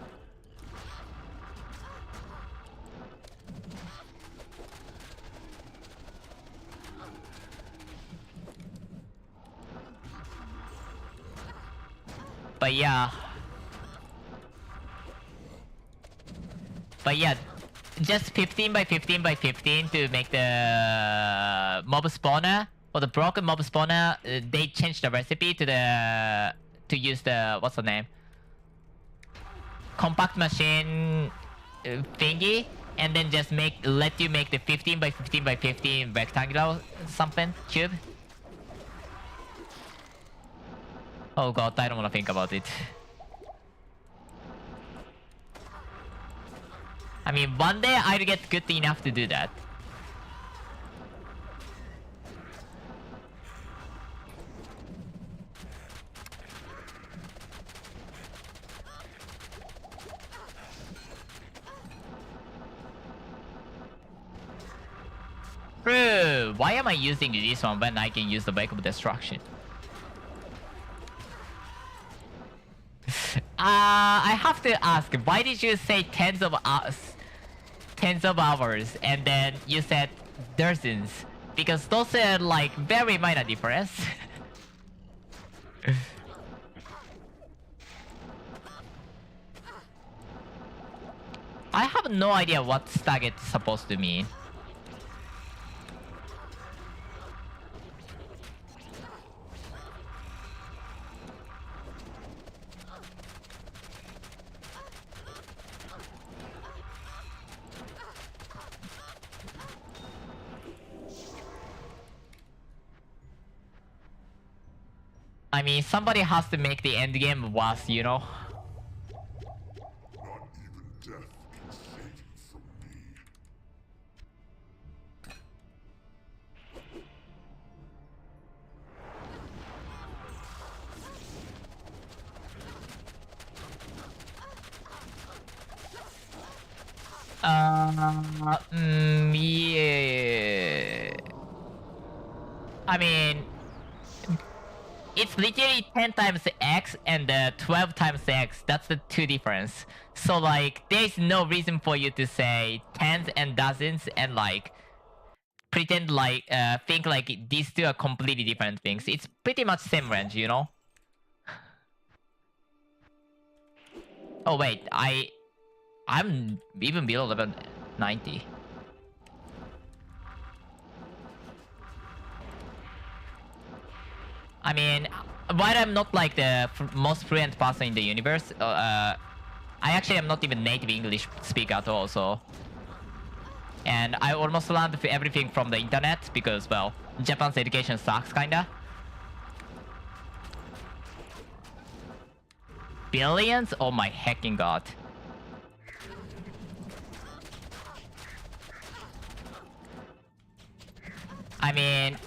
But yeah. Just 15 by 15 by 15 to make the mob spawner. For the broken mob spawner, they changed the recipe to use the, what's the name? Compact machine thingy. And then just let you make the 15 by 15 by 15 rectangular something, cube. Oh god, I don't want to think about it. I mean, one day I'll get good enough to do that. Bro, why am I using this one when I can use the Wake of Destruction? I have to ask, why did you say tens of hours and then you said dozens? Because those are like very minor difference. I have no idea what stagger is supposed to mean. I mean, somebody has to make the end game worse, you know? Not even death can save you from me. Yeah. I mean, it's literally 10 times X and 12 times X. That's the two difference. So like, there's no reason for you to say tens and dozens and like pretend like think like these two are completely different things. It's pretty much same range, you know. Oh wait, I'm even below level 90. I mean, while I'm not like the most fluent person in the universe, I actually am not even native English speaker at all, so... And I almost learned everything from the internet because, well, Japan's education sucks, kinda. Billions? Oh my hecking god. I mean...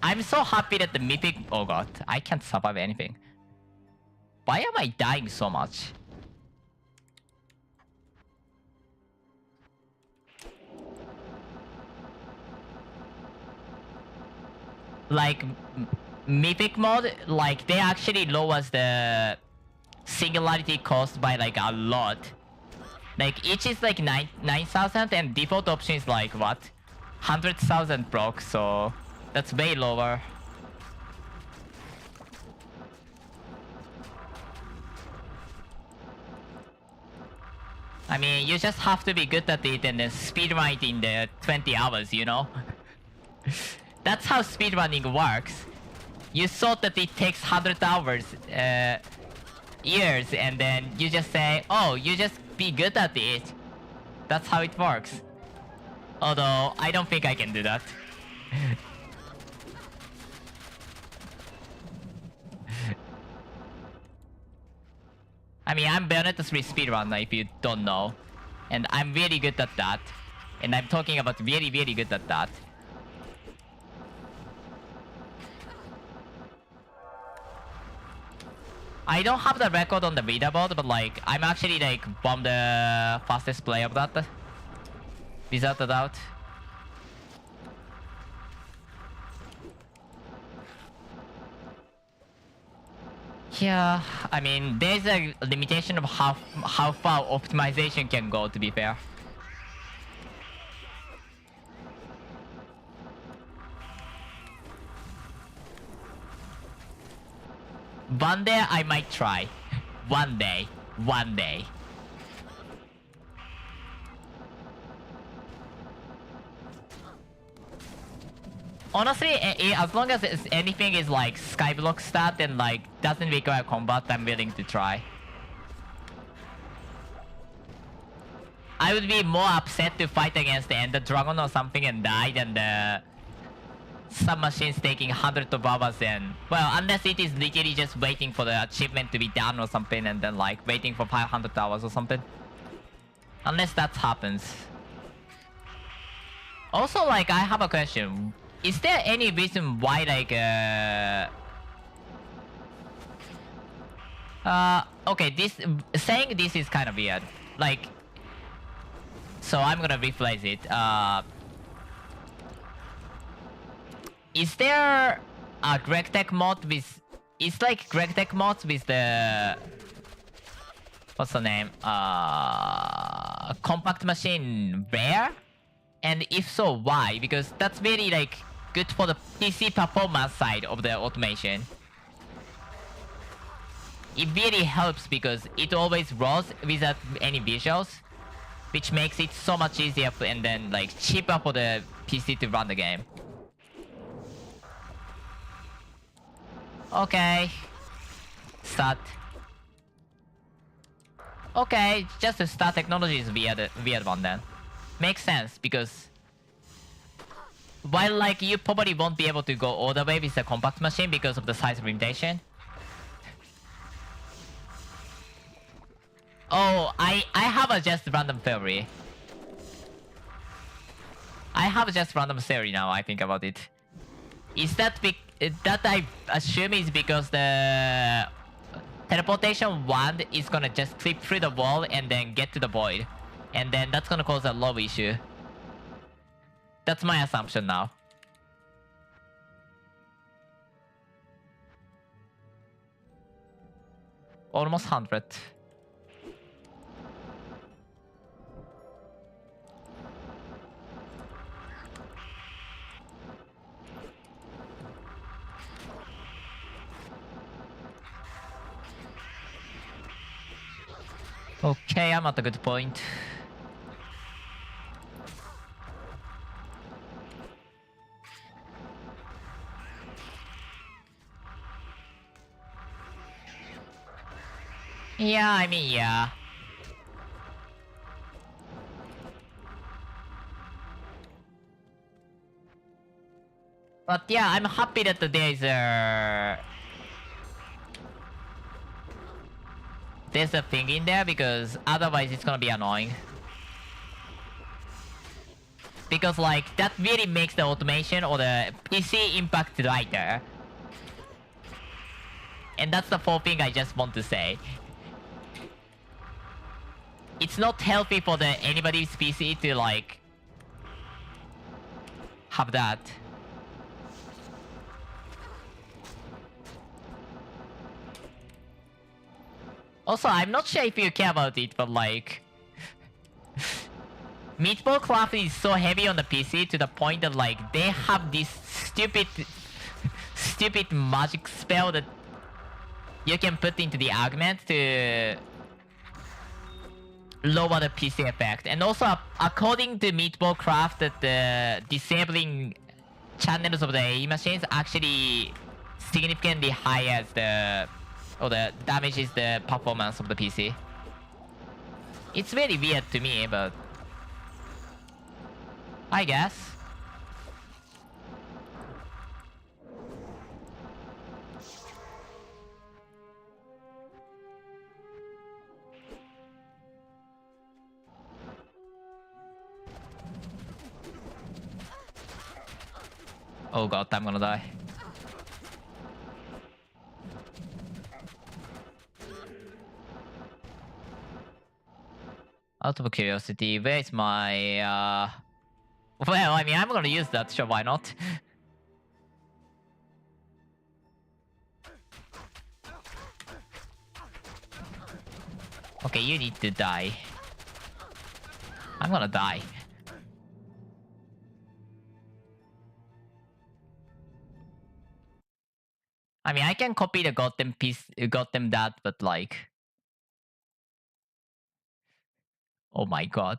I'm so happy that the mythic... Oh god, I can't survive anything. Why am I dying so much? Like, mythic mode, like, they actually lowers the singularity cost by like a lot. Like, each is like 9,000 and default option is like, what? 100,000 proc, so... That's way lower. I mean, you just have to be good at it and then speedrun it in the 20 hours, you know? That's how speedrunning works. You thought that it takes 100 hours, years, and then you just say, oh, you just be good at it. That's how it works. Although, I don't think I can do that. I mean, I'm Bayonetta 3 speedrunner if you don't know. And I'm really good at that. And I'm talking about very, very good at that. I don't have the record on the leaderboard, but like, I'm actually like one of the fastest player of that. Without a doubt. Yeah, I mean, there's a limitation of how far optimization can go, to be fair. One day I might try. One day. One day. Honestly, as long as anything is like skyblock stat and like doesn't require combat, I'm willing to try. I would be more upset to fight against the Ender Dragon or something and die than the submachines taking hundreds of hours and... Well, unless it is literally just waiting for the achievement to be done or something and then like waiting for 500 hours or something. Unless that happens. Also, like, I have a question. Is there any reason why, like, okay, saying this is kind of weird. Like, so I'm gonna rephrase it. Is there a GregTech mod with... It's like GregTech mods with the... What's the name? Compact machine rare? And if so, why? Because that's very, like, good for the PC performance side of the automation. It really helps because it always rolls without any visuals, which makes it so much easier and then, like, cheaper for the PC to run the game. Okay. Start. Okay, just the start technology is weird one then. Makes sense because While like you probably won't be able to go all the way with the compact machine because of the size limitation. Oh, I have a just random theory. I have just random theory now. I think about it. Is that that I assume is because the teleportation wand is gonna just clip through the wall and then get to the void, and then that's gonna cause a low issue. That's my assumption now. Almost 100. Okay, I'm at a good point. Yeah, I mean, yeah. But yeah, I'm happy that there's a thing in there because otherwise it's gonna be annoying. Because like that really makes the automation or the PC impact lighter. And that's the fourth thing I just want to say. It's not healthy for anybody's PC to like have that. Also, I'm not sure if you care about it, but like Meatball Craft is so heavy on the PC to the point that like they have this stupid magic spell that you can put into the argument to lower the PC effect. And also, according to Meatball Craft, that the disabling channels of the AE machines actually significantly higher as the damages the performance of the PC. It's very weird to me, but I guess. Oh god, I'm gonna die. Out of curiosity, where is my well, I mean, I'm gonna use that, sure, why not? Okay, you need to die. I'm gonna die. I mean, I can copy the goddamn piece, goddamn that, but like... Oh my god.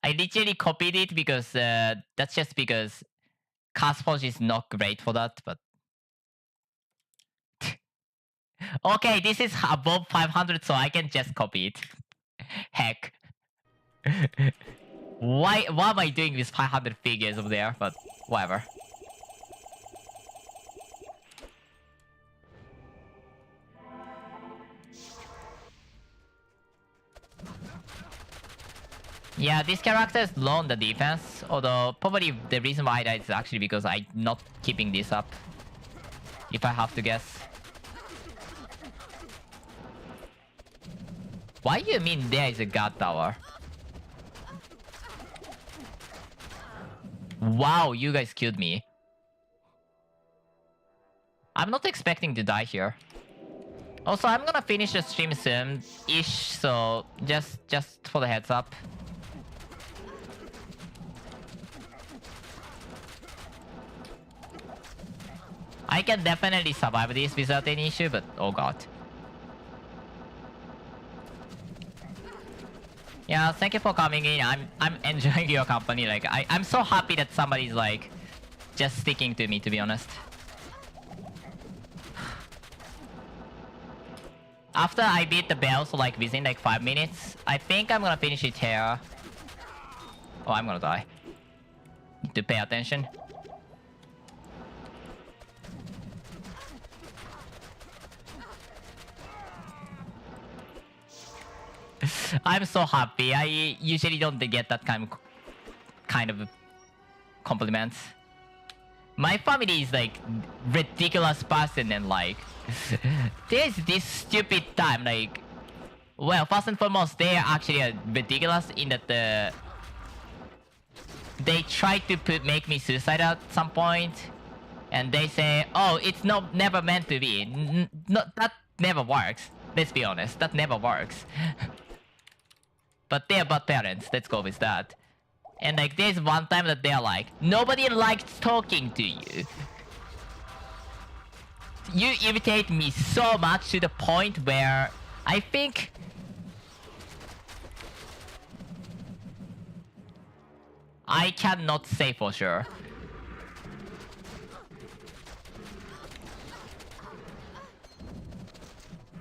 I literally copied it because that's just because CastForge is not great for that, but... Okay, this is above 500, so I can just copy it. Heck. Why am I doing this 500 figures over there? But whatever. Yeah, this character is low on the defense, although probably the reason why I died is actually because I'm not keeping this up. If I have to guess. Why do you mean there is a god tower? Wow, you guys killed me. I'm not expecting to die here. Also, I'm gonna finish the stream soon-ish, so just for the heads up. I can definitely survive this without any issue, but oh god. Yeah, thank you for coming in. I'm enjoying your company. Like I'm so happy that somebody's like just sticking to me, to be honest. After I beat the bells like within like 5 minutes, I think I'm gonna finish it here. Oh, I'm gonna die. need to pay attention. I'm so happy. I usually don't get that kind of compliments. My family is like ridiculous person and like there's this stupid time like, well, first and foremost, they are actually ridiculous in that they try to make me suicide at some point, and they say, "Oh, it's never meant to be." That never works. Let's be honest, that never works. But they're bad parents. Let's go with that. And like, there's one time that they're like, "Nobody likes talking to you. You irritate me so much to the point where I think." I cannot say for sure.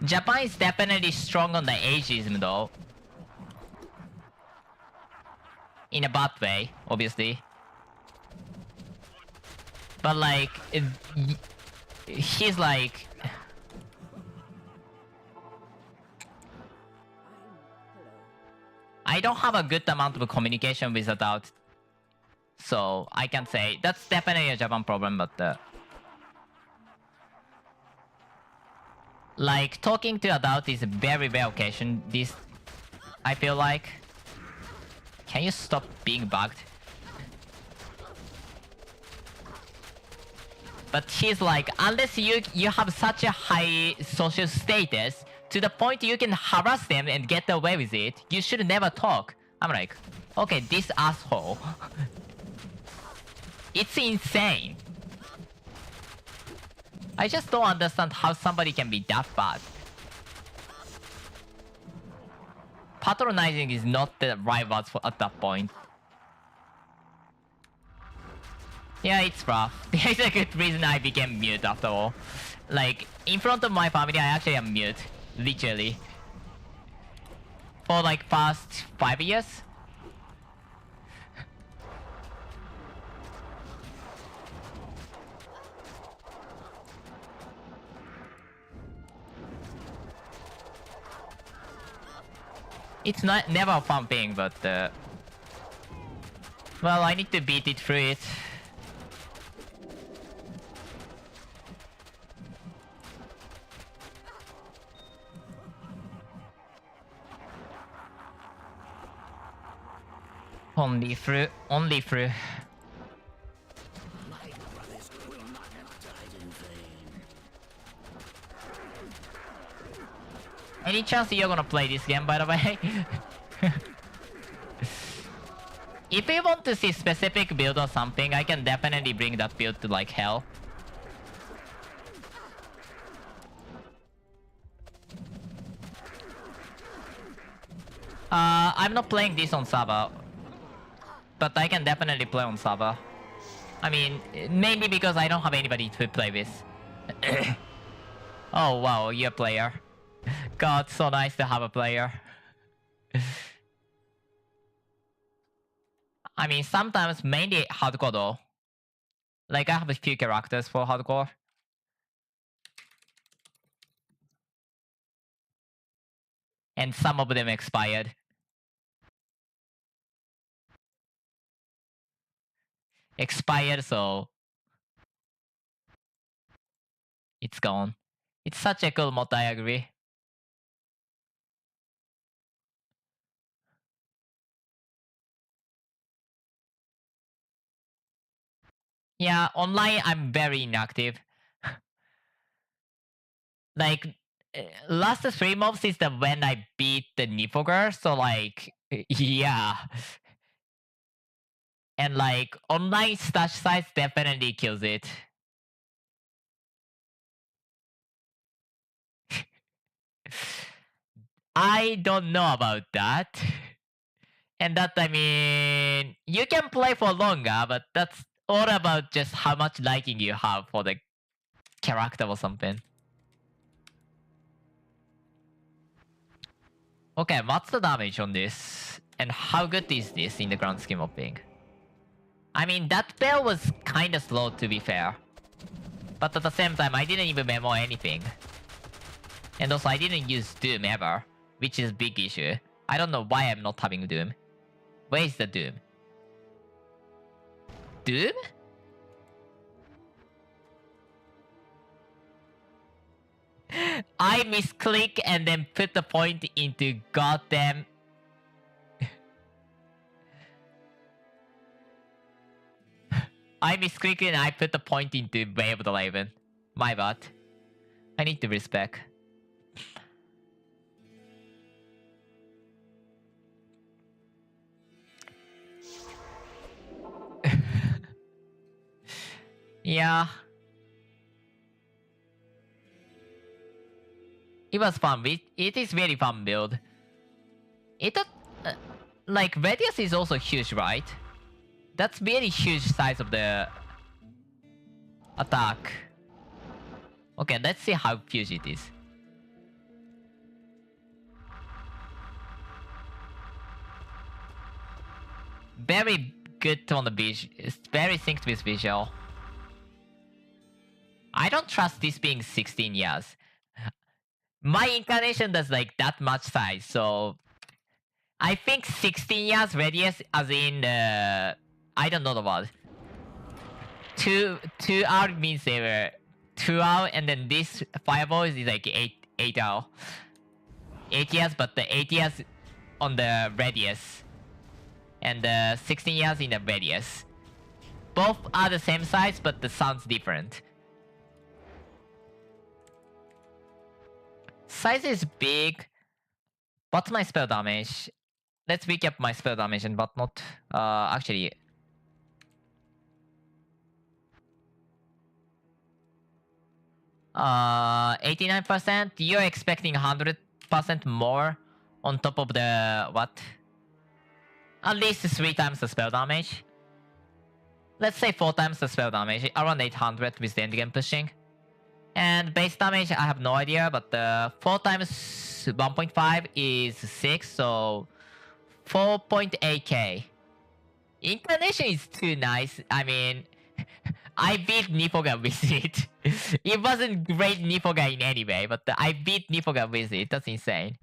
Japan is definitely strong on the ageism though. In a bad way, obviously. But like, he's like... I don't have a good amount of communication with adults. So I can say that's definitely a Japan problem, but like talking to adults is a very rare occasion. This, I feel like. Can you stop being bugged? But he's like, unless you have such a high social status to the point you can harass them and get away with it, you should never talk. I'm like, okay, this asshole. It's insane. I just don't understand how somebody can be that bad. Patronizing is not the right word at that point. Yeah, it's rough. There's a good reason I became mute after all. Like, in front of my family, I actually am mute. Literally. For like past 5 years. It's never a fun thing, but well, I need to beat it through it. Only through. My brothers will not have died in vain. Any chance you're gonna play this game, by the way? If you want to see specific build or something, I can definitely bring that build to like hell. I'm not playing this on Saba, but I can definitely play on Saba. I mean, mainly because I don't have anybody to play with. Oh wow, you're a player. God, so nice to have a player. I mean, sometimes mainly hardcore though. Like, I have a few characters for hardcore. And some of them expired. So... it's gone. It's such a cool mod, I agree. Yeah, online I'm very inactive. Like, last 3 months is the when I beat the Nifogger, so like, yeah. And like, online stash size definitely kills it. I don't know about that. And that, I mean, you can play for longer, but that's all about just how much liking you have for the character or something. Okay, what's the damage on this? And how good is this in the grand scheme of things? I mean, that bell was kinda slow to be fair. But at the same time, I didn't even memo anything. And also, I didn't use Doom ever, which is a big issue. I don't know why I'm not having Doom. Where is the Doom? Doom? I misclick and then put the point into goddamn... I misclicked and I put the point into Way of the Raven. My bad. I need to respect. Yeah. It was fun. It is very fun build. It like radius is also huge, right? That's very huge size of the attack. Okay, let's see how huge it is. Very good on the visual. It's very synced with visual. I don't trust this being 16 years. My incarnation does like that much size, so I think 16 years radius, as in I don't know the word. 2 hour means they were 2 hour, and then this fireball is like 8 hour. 8 years, but the 8 years on the radius, and 16 years in the radius. Both are the same size, but the sound's different. Size is big. What's my spell damage? Let's recap my spell damage and whatnot. Actually... 89%. You're expecting 100% more on top of the... what? At least 3 times the spell damage. Let's say 4 times the spell damage. Around 800 with the endgame pushing. And base damage, I have no idea, but 4 times 1.5 is 6, so 4.8k. Incarnation is too nice. I mean, I beat Nifoga with it. It wasn't great Nifoga in any way, but I beat Nifoga with it. That's insane.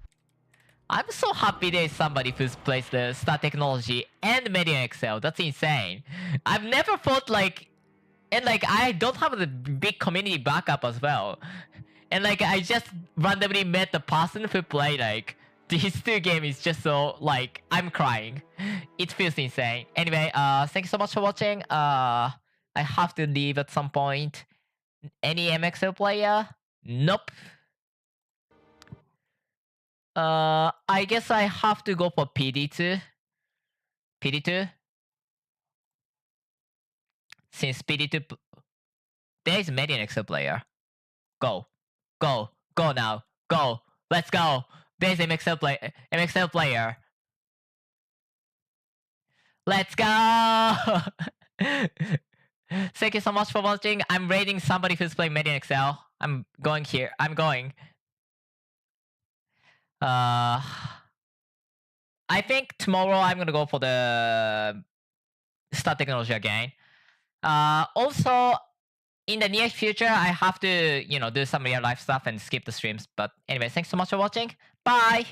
I'm so happy there's somebody who's placed the Star Technology and medianxl. That's insane. I've never thought like... And like, I don't have the big community backup as well. And like, I just randomly met the person who played like these 2 games. Is just so like, I'm crying. It feels insane. Anyway, thank you so much for watching. I have to leave at some point. Any MXL player? Nope. I guess I have to go for PD2. PD2? Since PD2... There is a medianxl player. Go. Go. Go now. Go. Let's go. There's MXL player. Let's go! Thank you so much for watching. I'm raiding somebody who's playing medianxl. I'm going here. I'm going. I think tomorrow I'm gonna go for the Star Technology again. Also, in the near future, I have to, do some real life stuff and skip the streams. But anyway, thanks so much for watching. Bye!